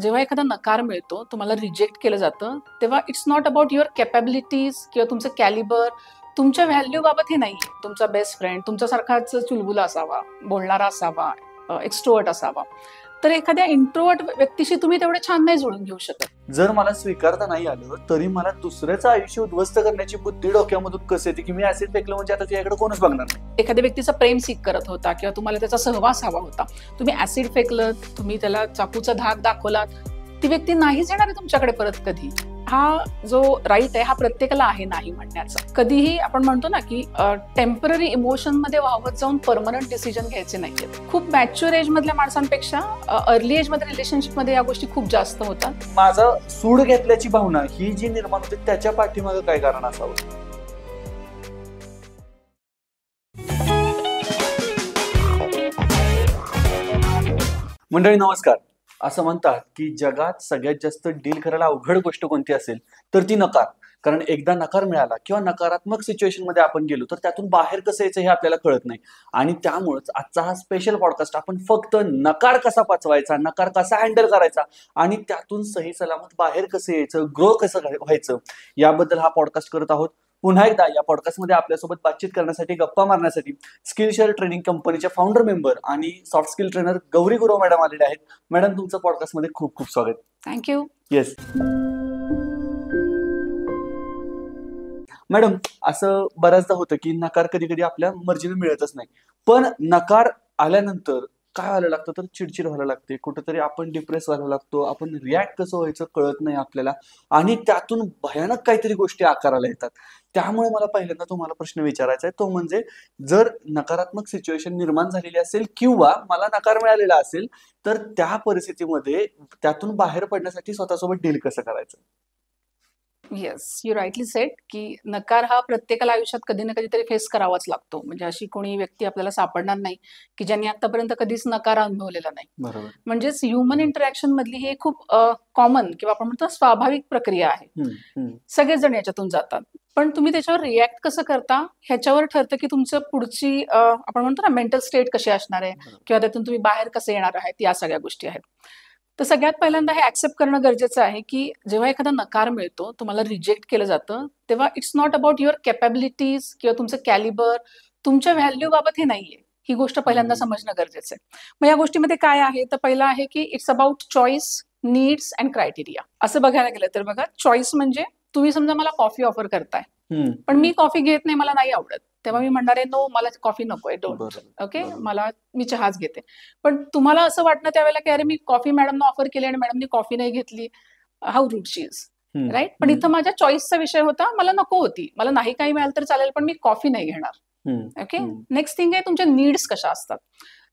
जेव्हा एखादा नकार मिळतो, तुम्हाला रिजेक्ट केलं जातं, तेव्हा it's not about your capabilities किंवा तुमचं कॅलिबर, तुमच्या व्हॅल्यू बाबत हे नाही. तुमचा बेस्ट फ्रेंड तुमच्यासारखाच चुलबुला असावा, बोलणारा असावा, एक्स्ट्रोवर्ट असावा. तर एखाद्या इंट्रोवर्ट व्यक्तीशी तुम्ही तेवढे छान नाही जुळून घेऊ शकत. जर मला स्वीकारता नाही आलं तरी मला दुसऱ्याचं आयुष्य उद्ध्वस्त करण्याची बुद्धी डोक्यामधून कसं येते की मी ऍसिड फेकलं म्हणजे आता त्याच्याकडे कोणच बघणार नाही. एखाद्या व्यक्तीचा प्रेम सीक करत होता किंवा तुम्हाला त्याचा सहवास हवा होता, तुम्ही ऍसिड फेकलं, तुम्ही त्याला चाकूचा धाक दाखवलात, ती व्यक्ती नाहीच येणार आहे तुमच्याकडे परत कधी. हा जो राईट आहे हा प्रत्येकाला आहे नाही म्हणण्याचा. कधीही आपण म्हणतो ना की टेम्पररी इमोशन मध्ये वाहवत जाऊन परमनंट डिसिजन घ्यायचे नाहीयेत. खूप मॅच्युअर एज मधल्या माणसांपेक्षा अर्ली एज मध्ये रिलेशनशिप मध्ये या गोष्टी खूप जास्त होतात. माझा सूड घेतल्याची भावना ही जी निर्माण होते त्याच्या पाठीमागे काय कारण असावं. मंडळी नमस्कार. असं म्हणतात की जगात सगळ्यात जास्त डील करायला अवघड गोष्ट कोणती असेल तर ती नकार. कारण एकदा नकार मिळाला किंवा नकारात्मक सिच्युएशन मध्ये आपण गेलो तर त्यातून बाहेर कसं यायचं हे आपल्याला कळत नाही. आणि त्यामुळेच आजचा हा स्पेशल पॉडकास्ट आपण फक्त नकार कसा पचवायचा, नकार कसा हँडल करायचा आणि त्यातून सही सलामत बाहेर कसं यायचं, ग्रो कसं व्हायचं याबद्दल हा पॉडकास्ट करत आहोत. पुन्हा एकदा या पॉडकास्टमध्ये आपल्यासोबत बातचीत करण्यासाठी, गप्पा मारण्यासाठी स्किलशेअर ट्रेनिंग कंपनीच्या फाउंडर मेंबर आणि soft skill trainer Gauri Gurav madam आलेले आहेत. मॅडम तुमचं पॉडकास्टमध्ये खूप खूप स्वागत. थँक्यू. येस मॅडम, असं बऱ्याचदा होतं की नकार कधी कधी आपल्या मर्जीने मिळतच नाही. पण नकार आल्यानंतर काय व्हायला लागतं तर चिडचिड व्हायला लागते, कुठेतरी आपण डिप्रेस व्हायला लागतो, आपण रिॲक्ट कसं व्हायचं कळत नाही आपल्याला आणि त्यातून भयानक काहीतरी गोष्टी आकाराला येतात. त्यामुळे मला पहिल्यांदा तुम्हाला प्रश्न विचारायचा आहे, तो म्हणजे जर नकारात्मक सिच्युएशन निर्माण झालेली असेल किंवा मला नकार मिळालेला असेल तर त्या परिस्थितीमध्ये त्यातून बाहेर पडण्यासाठी स्वतःसोबत डील कसं करायचं. येस, यू राईटली सेड की नकार हा प्रत्येकाला आयुष्यात कधी ना कधीतरी फेस करावाच लागतो. म्हणजे अशी कोणी व्यक्ती आपल्याला सापडणार नाही की ज्यांनी आतापर्यंत कधीच नकार अनुभवलेला नाही. बरोबर. म्हणजेच ह्युमन इंटरॅक्शन मधली ही खूप कॉमन किंवा आपण म्हणतो स्वाभाविक प्रक्रिया आहे. सगळेच जण याच्यातून जातात. पण तुम्ही त्याच्यावर रिॲक्ट कसं करता ह्याच्यावर ठरतं की तुमचं पुढची आपण म्हणतो ना मेंटल स्टेट कशी असणार आहे किंवा त्यातून तुम्ही बाहेर कसे येणार आहेत, या सगळ्या गोष्टी आहेत. तर सगळ्यात पहिल्यांदा हे ऍक्सेप्ट करणं गरजेचं आहे की जेव्हा एखादा नकार मिळतो, तुम्हाला रिजेक्ट केलं जातं, तेव्हा it's not about your capabilities किंवा तुमचं कॅलिबर, तुमच्या व्हॅल्यू बाबत हे नाहीये. ही गोष्ट पहिल्यांदा समजणं गरजेचं आहे. मग या गोष्टीमध्ये काय आहे तर पहिलं आहे की it's about choice, needs and criteria. असं बघायला गेलं तर बघा, चॉईस म्हणजे तुम्ही समजा मला कॉफी ऑफर करताय पण मी कॉफी घेत नाही, मला नाही आवडत, तेव्हा मी म्हणणार आहे नो, मला कॉफी नकोय, डोंट. ओके, मला मी चहाच घेते. पण तुम्हाला असं वाटणं त्यावेळेला की अरे मी कॉफी मॅडमना ऑफर केली आणि मॅडमनी कॉफी नाही घेतली, how rude she is, right. पण इथं माझ्या चॉईसचा विषय होता, मला नको होती, मला नाही काही मिळालं तर चालेल पण मी कॉफी नाही घेणार. ओके. नेक्स्ट थिंग आहे तुमच्या नीड्स कशा असतात.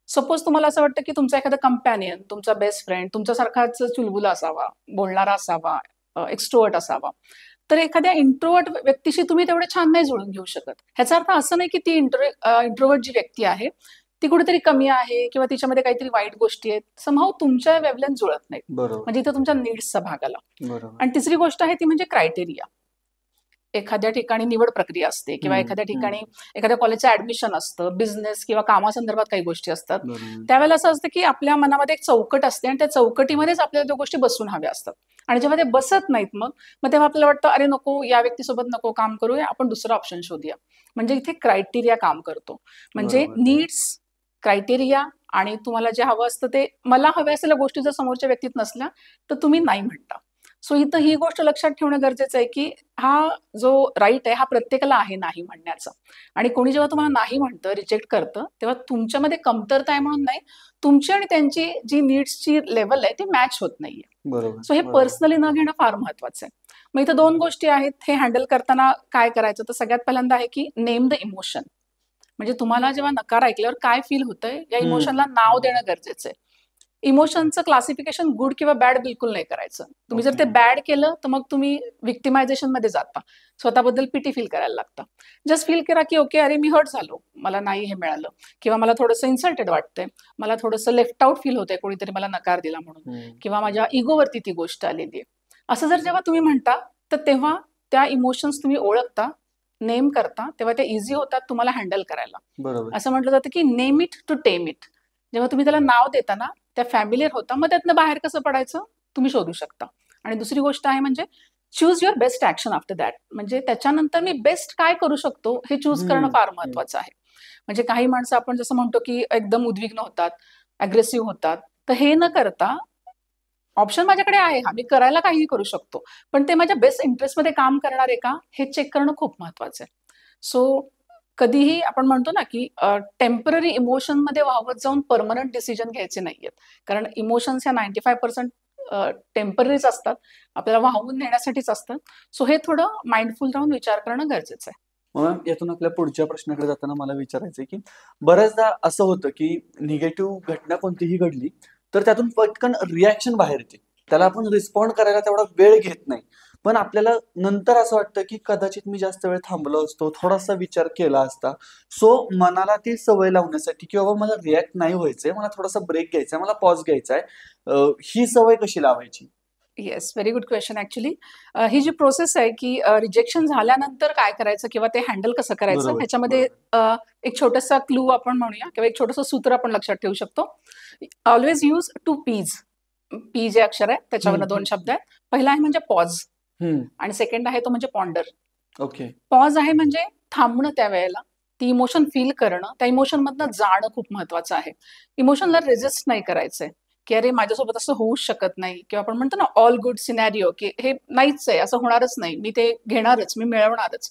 सपोज तुम्हाला असं वाटतं की तुमचा एखादा कंपॅनियन, तुमचा बेस्ट फ्रेंड तुमच्यासारखाच चुलबुला असावा, बोलणारा असावा, एक्स्ट्रोवर्ट असावा. तर एखाद्या इंट्रोवर्ट व्यक्तीशी तुम्ही तेवढे छान नाही जुळून घेऊ शकत. ह्याचा अर्थ असं नाही की ती इंट्रोवर्ट जी व्यक्ती आहे ती कुठेतरी कमी आहे किंवा तिच्यामध्ये काहीतरी वाईट गोष्टी आहेत, समहाऊ तुमच्या वेवलेंथ जुळत नाही. म्हणजे इथं तुमच्या नीड्सचा भाग आला. आणि तिसरी गोष्ट आहे ती म्हणजे क्रायटेरिया. एखाद्या ठिकाणी निवड प्रक्रिया असते किंवा एखाद्या ठिकाणी एखाद्या कॉलेजचं ऍडमिशन असतं, बिझनेस किंवा कामासंदर्भात काही गोष्टी असतात. त्यावेळेला असं असतं की आपल्या मनामध्ये एक चौकट असते आणि त्या चौकटीमध्येच आपल्याला त्या गोष्टी बसून हव्या असतात. आणि जेव्हा ते बसत नाहीत मग तेव्हा आपल्याला वाटतं अरे नको, या व्यक्तीसोबत नको काम करूया, आपण दुसरा ऑप्शन शोधूया. म्हणजे इथे क्रायटेरिया काम करतो. म्हणजे नीड्स, क्रायटेरिया आणि तुम्हाला जे हवं असतं ते, मला हव्या असलेल्या गोष्टी जर समोरच्या व्यक्तीत नसल्या तर तुम्ही नाही म्हणता. सो इथं ही गोष्ट लक्षात ठेवणं गरजेचं आहे की हा जो राईट आहे हा प्रत्येकाला आहे नाही म्हणण्याचा. आणि कोणी जेव्हा तुम्हाला नाही म्हणतं, रिजेक्ट करतं, तेव्हा तुमच्यामध्ये कमतरता आहे म्हणून नाही, तुमची आणि त्यांची जी नीड्सची लेवल आहे ती मॅच होत नाहीये. सो हे पर्सनली न घेणं फार महत्वाचं आहे. मग इथं दोन गोष्टी आहेत हे हँडल करताना काय करायचं. तर सगळ्यात पहिल्यांदा आहे की नेम द इमोशन. म्हणजे तुम्हाला जेव्हा नकार ऐकल्यावर काय फील होतंय या इमोशनला नाव देणं गरजेचं आहे. इमोशनचं क्लासिफिकेशन गुड किंवा बॅड बिलकुल नाही करायचं. तुम्ही जर ते बॅड केलं तर मग तुम्ही विक्टिमायझेशन मध्ये जाता, स्वतःबद्दल पिटी फील करायला लागता. जस्ट फील करा की ओके, अरे मी हर्ट झालो, मला नाही हे मिळालं किंवा मला थोडंसं इन्सल्टेड वाटतंय, मला थोडंसं लेफ्ट आउट फील होतंय, कोणीतरी मला नकार दिला म्हणून, किंवा माझ्या इगोवरती ती गोष्ट आलेली आहे. असं जर जेव्हा तुम्ही म्हणता तर तेव्हा त्या इमोशन्स तुम्ही ओळखता, नेम करता, तेव्हा ते इझी होतात तुम्हाला हँडल करायला. असं म्हटलं जातं की name it to tame it. जेव्हा तुम्ही त्याला नाव देता ना त्या फॅमिलियर होता, मग त्यातनं बाहेर कसं पडायचं, तुम्ही शोधू शकता. आणि दुसरी गोष्ट आहे म्हणजे choose your best action after that. म्हणजे त्याच्यानंतर मी बेस्ट काय करू शकतो हे चूज करणं फार महत्वाचं आहे. म्हणजे काही माणसं आपण जसं म्हणतो की एकदम उद्विग्न होतात, अग्रेसिव्ह होतात, तर हे न करता ऑप्शन माझ्याकडे आहे, हा मी करायला काहीही करू शकतो, पण ते माझ्या बेस्ट इंटरेस्टमध्ये काम करणार आहे का हे चेक करणं खूप महत्वाचं आहे. सो कधीही आपण म्हणतो ना की टेम्पररी इमोशनमध्ये वाहवत जाऊन परमनंट डिसिजन घ्यायचे नाहीयेत. कारण इमोशन्स ह्या 95% टेम्पररीच असतात, आपल्याला वाहवून नेण्यासाठीच असतात. सो हे थोडं माइंडफुल राहून विचार करणं गरजेचं आहे. मग यातून आपल्या पुढच्या प्रश्नाकडे जाताना मला विचारायचं आहे की बऱ्याचदा असं होतं की निगेटिव्ह घटना कोणतीही घडली तर त्यातून पटकन रिॲक्शन बाहेर येते, त्याला आपण रिस्पॉन्ड करायला तेवढा वेळ घेत नाही. पण आपल्याला नंतर असं वाटतं की कदाचित मी जास्त वेळ थांबलो असतो, थोडासा विचार केला असता. सो मनाला ती सवय लावण्यासाठी की बाबा मला रिॲक्ट नाही व्हायचंय, मला थोडासा ब्रेक घ्यायचा आहे, मला पॉज घ्यायचा आहे, ही सवय कशी लावायची? Yes, very good question. Actually ही जी प्रोसेस आहे की रिजेक्शन झाल्यानंतर काय करायचं किंवा ते हँडल कसं करायचं बरोबर ह्याच्यामध्ये एक छोटासा क्लू आपण म्हणूया किंवा एक छोटंसं सूत्र आपण लक्षात ठेवू शकतो. ऑलवेज यूज 2 पीज. पी जे अक्षर आहे त्याच्यावर 2 शब्द आहेत. पहिला आहे म्हणजे पॉज आणि सेकंड आहे तो म्हणजे पॉन्डर. ओके. पॉज आहे म्हणजे थांबणं त्या वेळेला, ती इमोशन फील करणं, त्या इमोशन मधनं जाणं खूप महत्वाचं आहे. इमोशनला रेजिस्ट नाही करायचंय की अरे माझ्यासोबत असं होऊच शकत नाही, किंवा आपण म्हणतो ना ऑल गुड सिनॅरिओ की हे नाहीच आहे, असं होणारच नाही, मी ते घेणारच, मी मिळवणारच,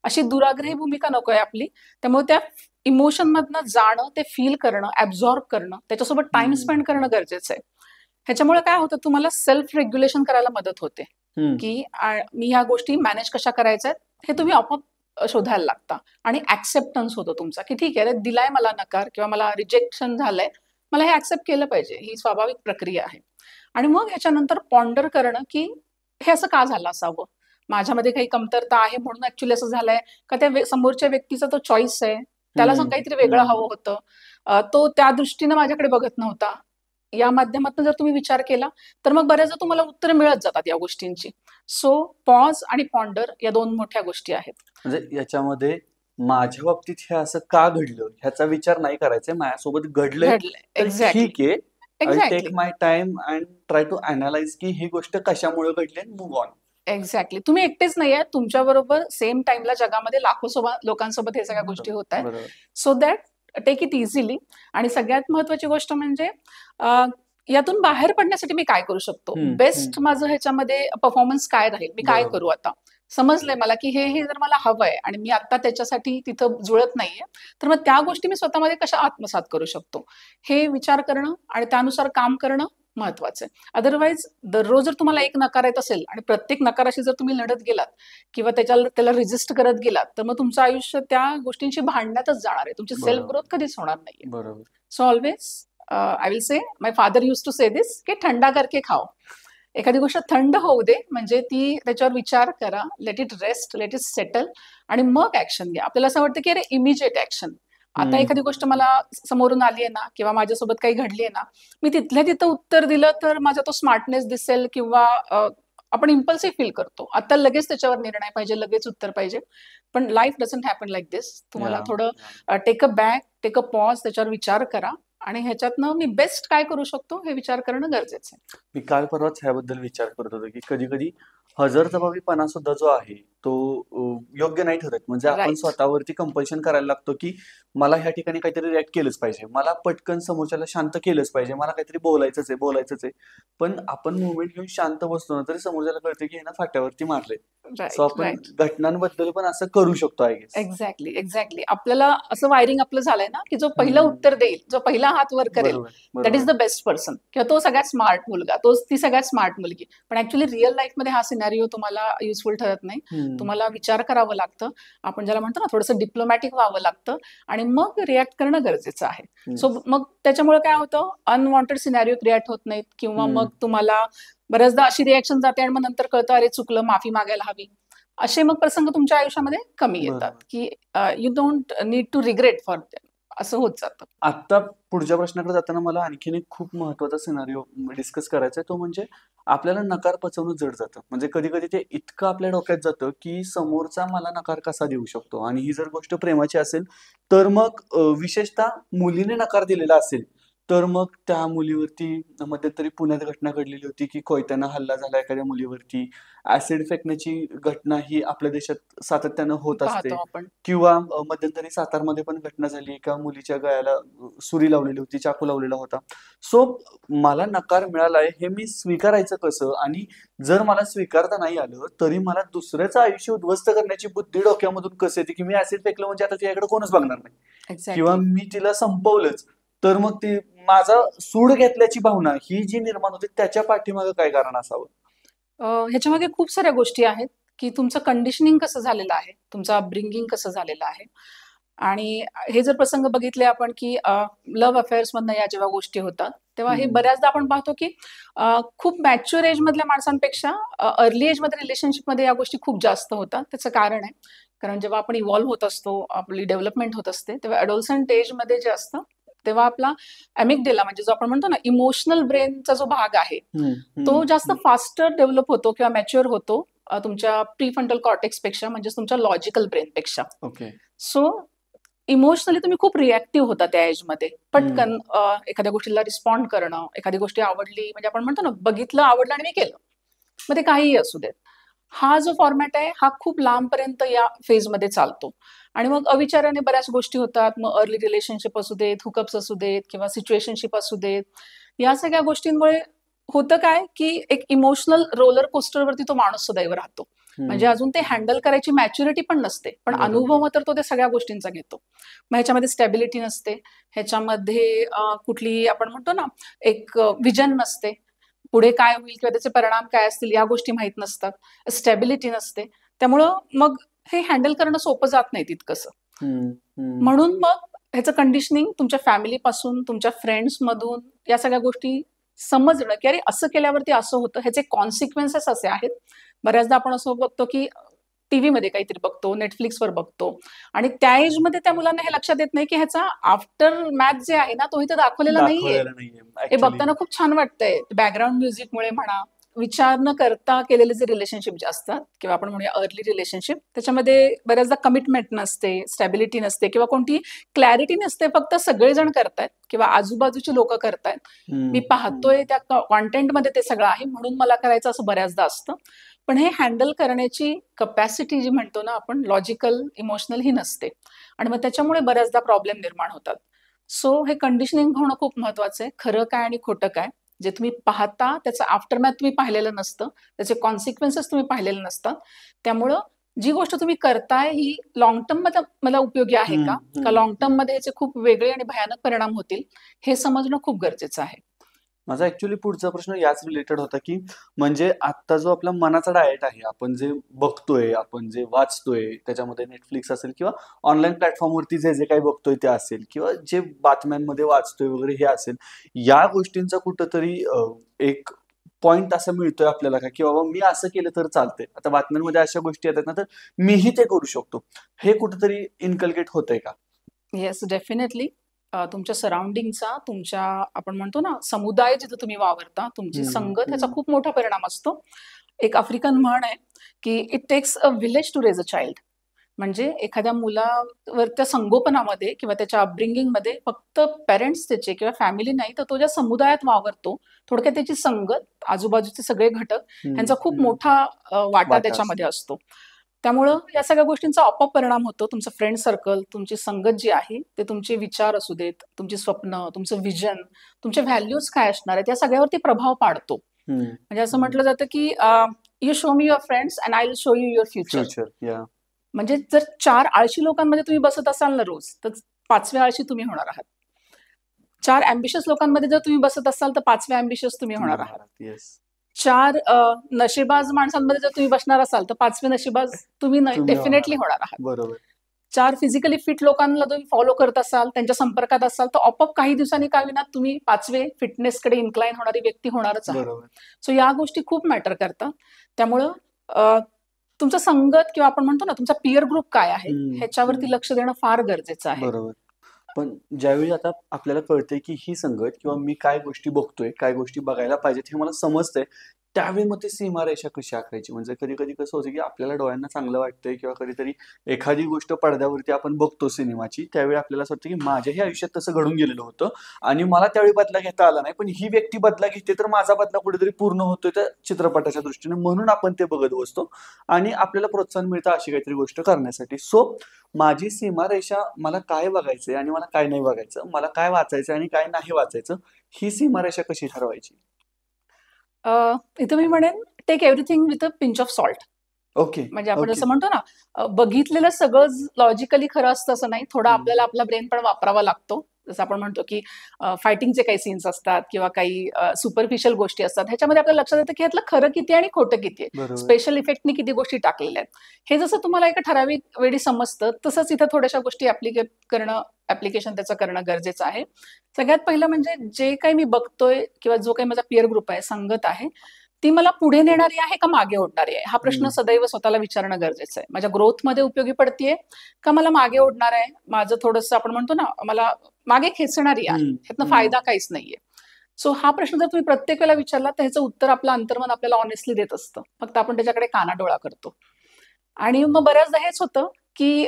अशी दुराग्रही भूमिका नकोय आपली. त्यामुळे त्या इमोशन मधनं जाणं, ते फील करणं, ऍब्झॉर्ब करणं, त्याच्यासोबत टाइम स्पेंड करणं गरजेचं आहे. ह्याच्यामुळे काय होतं, तुम्हाला सेल्फ रेग्युलेशन करायला मदत होते की मी ह्या गोष्टी मॅनेज कशा करायच्या आहेत हे तुम्ही आपोआप शोधायला लागता. आणि ऍक्सेप्टन्स होतो तुमचा की ठीक आहे, दिलाय मला नकार किंवा मला रिजेक्शन झालंय, मला हे ऍक्सेप्ट केलं पाहिजे, ही स्वाभाविक प्रक्रिया आहे. आणि मग ह्याच्यानंतर पॉन्डर करणं की हे असं का झालं असावं, माझ्यामध्ये काही कमतरता आहे म्हणून ऍक्च्युली असं झालंय का त्या समोरच्या व्यक्तीचा तो चॉईस आहे, त्याला काहीतरी वेगळं हवं होतं, तो त्या दृष्टीनं माझ्याकडे बघत नव्हता. या माध्यमातून जर तुम्ही विचार केला तर मग बऱ्याचदा तुम्हाला उत्तर मिळत जातात या गोष्टींची. सो पॉज आणि पॉन्डर या 2 मोठ्या गोष्टी आहेत. म्हणजे याच्यामध्ये माझ्या बाबतीत हे असं का घडलं ह्याचा विचार नाही करायचा, माझ्यासोबत घडलंय तर एक्झॅक्टली ठीक आहे, I take exactly my time and try to analyse की ही गोष्ट कशामुळे घडली आणि मूव्ह ऑन. एक्झॅक्टली. तुम्ही एकटेच नाहीये, तुमच्या बरोबर सेम टाइमला जगामध्ये लाखो लोकांसोबत हे सगळ्या गोष्टी होत आहेत. बरोबर. So that take it easily. आणि सगळ्यात महत्वाची गोष्ट म्हणजे यातून बाहेर पडण्यासाठी मी काय करू शकतो, बेस्ट माझं ह्याच्यामध्ये परफॉर्मन्स काय राहील, मी काय बरोबर. करू. आता समजलंय मला की हे जर मला हवंय आणि मी आता त्याच्यासाठी तिथं जुळत नाहीये, तर मग त्या गोष्टी मी स्वतःमध्ये कशा आत्मसात करू शकतो हे विचार करणं आणि त्यानुसार काम करणं महत्वाचं आहे. अदरवाईज दररोज जर तुम्हाला एक नकार येत असेल आणि प्रत्येक नकाराशी जर तुम्ही लढत गेलात किंवा त्याला रेजिस्ट करत गेलात, तर मग तुमचं आयुष्य त्या गोष्टींशी भांडण्यातच जाणार आहे, तुमची सेल्फ ग्रोथ कधीच होणार नाहीये. बरोबर. So always I will say, my father use to say this की ठंडा करके खाओ. एखादी गोष्ट थंड होऊ दे, म्हणजे ती त्याच्यावर विचार करा, let it rest, let it settle, आणि मग ऍक्शन घ्या. आपल्याला असं वाटतं की अरे इमिजिएट ऍक्शन, आता एखादी गोष्ट मला समोरून आली आहे ना किंवा माझ्यासोबत काही घडली आहे ना, मी तिथल्या तिथं उत्तर दिलं तर माझा तो स्मार्टनेस दिसेल किंवा आपण इम्पल्सिव्ह फील करतो, आता लगेच त्याच्यावर निर्णय पाहिजे, लगेच उत्तर पाहिजे. पण life doesn't happen like this. तुम्हाला थोडं take a back, take a pause, त्याच्यावर विचार करा आणि ह्याच्यातनं मी बेस्ट काय करू शकतो हे विचार करणं गरजेचं आहे. मी काल परवाच ह्याबद्दल विचार करत होतो की कधी कधी हजरजबाबीपणा सुद्धा जो आहे तो योग्य नाही ठरत. म्हणजे आपण Right. स्वतःवरती कंपल्शन करायला लागतो की मला ह्या ठिकाणी काहीतरी रिॲक्ट केलंच पाहिजे, मला पटकन समोरच्याला शांत केलंच पाहिजे, मला काहीतरी बोलायचंच आहे. पण आपण मुवमेंट घेऊन शांत बसतो ना तरी समोरच्याला कळतं की ह्यानं फाट्यावरती मारलंय. सो आपण राईट. घटनांबद्दल पण असं करू शकतो आय गेस. एक्झॅक्टली. आपल्याला असं वायरिंग आपलं झालंय ना की जो पहिलं उत्तर देईल, जो पहिला हात वर करेल, that is the best person, किंवा तो सगळ्यात स्मार्ट मुलगा, ती सगळ्यात स्मार्ट मुलगी. पण ऍक्च्युली रिअल लाईफ मध्ये हा सिनॅरिओ तुम्हाला युजफुल ठरत नाही. तुम्हाला विचार करावं लागतं, आपण ज्याला म्हणतो ना थोडंसं डिप्लोमॅटिक व्हावं लागतं आणि मग रिॲक्ट करणं गरजेचं आहे. सो मग त्याच्यामुळे काय होतं, अनवॉन्टेड सिनॅरिओ क्रिएट होत नाहीत, किंवा मग तुम्हाला बऱ्याचदा अशी रिॲक्शन जाते आणि मग नंतर कळतं अरे चुकलं, माफी मागायला हवी. असे मग प्रसंग तुमच्या आयुष्यामध्ये कमी येतात की you don't need to regret for them, असं होत जातं. आता पुढच्या प्रश्नाकडे जाताना मला आणखीन एक खूप महत्वाचा सिनारिओ डिस्कस करायचा आहे, तो म्हणजे आपल्याला नकार पचवणं जड जातं. म्हणजे कधी कधी ते इतकं आपल्या डोक्यात जातं की समोरचा मला नकार कसा देऊ शकतो, आणि ही जर गोष्ट प्रेमाची असेल तर मग विशेषतः मुलीने नकार दिलेला असेल तर मग त्या मुलीवरती मध्यंतरी पुण्यात घटना घडलेली होती, की कोयत्यानं हल्ला झाला एखाद्या मुलीवरती. ॲसिड फेकण्याची घटना ही आपल्या देशात सातत्यानं होत पाहतो असते. आपण. किंवा मध्यंतरी सातारमध्ये पण घटना झाली. एका मुलीच्या गळ्याला सुरी लावलेली होती, चाकू लावलेला होता. सो मला नकार मिळालाय हे मी स्वीकारायचं कसं? आणि जर मला स्वीकारता नाही आलं, तरी मला दुसऱ्याचं आयुष्य उद्ध्वस्त करण्याची बुद्धी डोक्यामधून कसं येते, की मी ॲसिड फेकलं म्हणजे आता तिच्याकडे कोणच बघणार नाही. किंवा एक्झॅक्टली. मी तिला संपवलंच, तर मग ती माझा सूड घेतल्याची भावना ही जी निर्माण होते त्याच्या पाठीमागे काय कारण असावं? ह्याच्यामागे खूप साऱ्या गोष्टी आहेत, की तुमचं कंडिशनिंग कसं झालेलं आहे, तुमचं अपब्रिंगिंग कसं झालेलं आहे. आणि हे जर प्रसंग बघितले आपण, की लव्ह अफेअर्समधनं या जेव्हा गोष्टी होतात, तेव्हा हे बऱ्याचदा आपण पाहतो, की खूप मॅच्युअर एजमधल्या माणसांपेक्षा अर्ली एजमध्ये रिलेशनशिपमध्ये या गोष्टी खूप जास्त होतात. त्याचं कारण आहे, कारण जेव्हा आपण इव्हॉल्व्ह होत असतो, आपली डेव्हलपमेंट होत असते, तेव्हा अडोलसंट एजमध्ये जे असतं, तेव्हा आपला अॅमिगडेला म्हणजे जो आपण म्हणतो ना, इमोशनल ब्रेनचा जो भाग आहे, तो जास्त फास्टर डेव्हलप होतो किंवा मॅच्युअर होतो तुमच्या प्रीफ्रंटल कॉर्टेक्सपेक्षा, म्हणजेच तुमच्या लॉजिकल ब्रेनपेक्षा. ओके. सो इमोशनली तुम्ही खूप रिॲक्टिव्ह होता त्या एजमध्ये. पटकन एखाद्या गोष्टीला रिस्पॉन्ड करणं, एखादी गोष्ट आवडली म्हणजे आपण म्हणतो ना, बघितलं, आवडलं आणि मी केलं. मग ते काहीही असू देत. हा जो फॉर्मॅट आहे हा खूप लांबपर्यंत या फेजमध्ये चालतो. आणि मग अविचाराने बऱ्याच गोष्टी होतात. मग अर्ली रिलेशनशिप असू देत, हुकअप्स असू देत किंवा सिच्युएशनशिप असू देत. या सगळ्या गोष्टींमुळे होतं काय, की एक इमोशनल रोलर कोस्टरवरती तो माणूस सदैव राहतो. म्हणजे अजून ते हँडल करायची मॅच्युरिटी पण नसते, पण बरोबर. अनुभव तर तो त्या सगळ्या गोष्टींचा घेतो. मग ह्याच्यामध्ये स्टॅबिलिटी नसते, ह्याच्यामध्ये कुठली आपण म्हणतो ना, एक विजन नसते. पुढे काय होईल किंवा त्याचे परिणाम काय असतील या गोष्टी माहीत नसतात. स्टॅबिलिटी नसते. त्यामुळं मग हे हँडल करणं सोपं जात नाही तितकंसं. म्हणून मग ह्याचं कंडिशनिंग तुमच्या फॅमिलीपासून, तुमच्या फ्रेंड्समधून या सगळ्या गोष्टी समजणं, की अरे असं केल्यावरती असं होतं, ह्याचे कॉन्सिक्वेन्सेस असे आहेत. बऱ्याचदा आपण असं बघतो, की टीव्हीमध्ये काहीतरी बघतो, नेटफ्लिक्सवर बघतो आणि त्या एजमध्ये त्या मुलांना हे लक्षात येत नाही, की ह्याचा आफ्टर मॅथ जे आहे ना, तो इथं दाखवलेला नाहीये. दाखवलेलं नाहीये हे ऍक्च्युली. बघताना खूप छान वाटतंय. बॅकग्राऊंड म्युझिकमुळे म्हणा, विचार न करता केलेले जे रिलेशनशिप जे असतात किंवा आपण म्हणूया अर्ली रिलेशनशिप, त्याच्यामध्ये बऱ्याचदा कमिटमेंट नसते, स्टॅबिलिटी नसते किंवा कोणती क्लॅरिटी नसते. फक्त सगळेजण करतायत किंवा आजूबाजूची लोक करतायत. मी पाहतोय त्या कॉन्टेंटमध्ये ते सगळं आहे म्हणून मला करायचं असं बऱ्याचदा असतं. पण हे हँडल करण्याची कपॅसिटी जी म्हणतो ना आपण, लॉजिकल, इमोशनल ही नसते आणि मग त्याच्यामुळे बऱ्याचदा प्रॉब्लेम निर्माण होतात. सो हे कंडिशनिंग होणं खूप महत्वाचं आहे. खरं काय आणि खोटं काय, जे तुम्ही पाहता त्याचं आफ्टरमॅथ तुम्ही पाहिलेलं नसतं, त्याचे कॉन्सिक्वेन्सेस तुम्ही पाहिलेले नसतात. त्यामुळं जी गोष्ट तुम्ही करताय ही लॉंग टर्म मध्ये मला उपयोगी आहे का लॉंग टर्म मध्ये याचे खूप वेगळे आणि भयानक परिणाम होतील, हे समजणं खूप गरजेचं आहे. माझा ऍक्च्युली पुढचा प्रश्न याच रिलेटेड होता, की म्हणजे आता जो आपला मनाचा डाएट आहे, आपण जे बघतोय, आपण जे वाचतोय, त्याच्यामध्ये नेटफ्लिक्स असेल किंवा ऑनलाईन प्लॅटफॉर्मवरती जे जे काही बघतोय ते असेल किंवा जे बातम्यांमध्ये वाचतोय वगैरे हे असेल, या गोष्टींचा कुठंतरी एक पॉइंट असा मिळतोय आपल्याला का, की बाबा मी असं केलं तर चालतंय. आता बातम्यांमध्ये अशा गोष्टी येतात ना, तर मीही ते करू शकतो. हे कुठंतरी इनकल्केट होतंय का? Yes, definitely. तुमच्या सराउंडिंगचा, तुमच्या आपण म्हणतो ना समुदाय जिथं तुम्ही वावरता, तुमची संगत, ह्याचा खूप मोठा परिणाम असतो. एक आफ्रिकन म्हण आहे, की it takes a village to raise a child. म्हणजे एखाद्या मुलावर त्या संगोपनामध्ये किंवा त्याच्या अपब्रिंगिंगमध्ये फक्त पेरेंट्स त्याचे किंवा फॅमिली नाही, तर तो ज्या समुदायात वावरतो, थोडक्यात त्याची संगत, आजूबाजूचे सगळे घटक, ह्यांचा खूप मोठा वाटा त्याच्यामध्ये असतो. त्यामुळं या सगळ्या गोष्टींचा आपोआप परिणाम होतो. तुमचं फ्रेंड सर्कल, तुमची संगत जी आहे, ते तुमचे विचार असू देत, तुमची स्वप्न, तुमचं विजन, तुमचे व्हॅल्यूज काय असणार आहेत, या सगळ्यावरती प्रभाव पाडतो. म्हणजे असं म्हटलं जातं, की you show me your friends and I will show you your future. Future. म्हणजे जर 4 आळशी लोकांमध्ये तुम्ही बसत असाल ना रोज, तर 5व्या आळशी तुम्ही होणार आहात. 4 अँबिशियस लोकांमध्ये जर तुम्ही बसत असाल, तर 5व्या अँबिशियस तुम्ही होणार आहात. येस. 4 नशीबाज माणसांमध्ये जर तुम्ही बसणार असाल, तर 5वे नशीबाज तुम्ही डेफिनेटली होणार आहात. बरोबर. 4 फिजिकली फिट लोकांना तुम्ही फॉलो करत असाल, त्यांच्या संपर्कात असाल, तर आपोआप काही दिवसांनी का होईना तुम्ही 5वे फिटनेसकडे इन्क्लाइन होणारी व्यक्ती होणारच आहात. बरोबर. सो या गोष्टी खूप मॅटर करतात. त्यामुळं तुमचा संगत किंवा आपण म्हणतो ना तुमचा पिअर ग्रुप काय आहे, ह्याच्यावरती लक्ष देणं फार गरजेचं आहे. बरोबर. पण ज्यावेळी आता आपल्याला कळतंय, की ही संगत किंवा मी काय गोष्टी बघतोय, काय गोष्टी बघायला पाहिजेत हे मला समजतंय. त्यावेळी मग ते सीमारेषा कशी आखायची? म्हणजे कधी कधी कसं होतं की आपल्याला डोळ्यांना चांगलं वाटतंय किंवा कधीतरी एखादी गोष्ट पडद्यावरती आपण बघतो सिनेमाची, त्यावेळी आपल्याला असं वाटतं की माझ्याही आयुष्यात तसं घडून गेलेलं होतं आणि मला त्यावेळी बदला घेता आला नाही, पण ही व्यक्ती बदला घेते तर माझा बदला कुठेतरी पूर्ण होतोय त्या चित्रपटाच्या दृष्टीने, म्हणून आपण ते बघत बसतो आणि आपल्याला प्रोत्साहन मिळतं अशी काहीतरी गोष्ट करण्यासाठी. सो माझी सीमारेषा, मला काय बघायचंय आणि मला काय नाही बघायचं, मला काय वाचायचं आणि काय नाही वाचायचं, ही सीमारेषा कशी ठरवायची? इथं मी म्हणेन, take everything with a pinch of salt. Okay. म्हणजे आपण ओके. जसं म्हणतो ना, बघितलेलं सगळं लॉजिकली खरं असतं असं नाही. थोडा आपल्याला आपला ब्रेन पण वापरावा लागतो. जसं आपण म्हणतो की फायटिंगचे काही सीन्स असतात किंवा काही सुपरफिशियल गोष्टी असतात. ह्याच्यामध्ये आपल्याला लक्षात येतं की ह्यातलं खरं किती आणि खोटं किती आहे. बरोबर. स्पेशल इफेक्टनी किती गोष्टी टाकलेल्या आहेत. हे जसं तुम्हाला एका ठराविक वेळी समजतं, तसंच इथं थोड्याशा गोष्टी ऍप्लिकेशन त्याचं करणं गरजेचं आहे. सगळ्यात पहिलं म्हणजे जे काही मी बघतोय किंवा जो काही माझा पिअर ग्रुप आहे, संगत आहे, ती मला पुढे नेणारी आहे का मागे ओढणारी आहे, हा प्रश्न सदैव स्वतःला विचारणं गरजेचं आहे. माझ्या ग्रोथमध्ये उपयोगी पडतीये का मला मागे ओढणार आहे, माझं थोडंसं आपण म्हणतो ना, मला मागे खेचणारी आहे, ह्यातनं फायदा काहीच नाहीये. सो हा प्रश्न जर तुम्ही प्रत्येक वेळेला विचारला तर ह्याचं उत्तर आपलं अंतर्मन आपल्याला ऑनेस्टली देत असतं. फक्त आपण त्याच्याकडे कानाडोळा करतो. आणि मग बऱ्याचदा हेच होतं की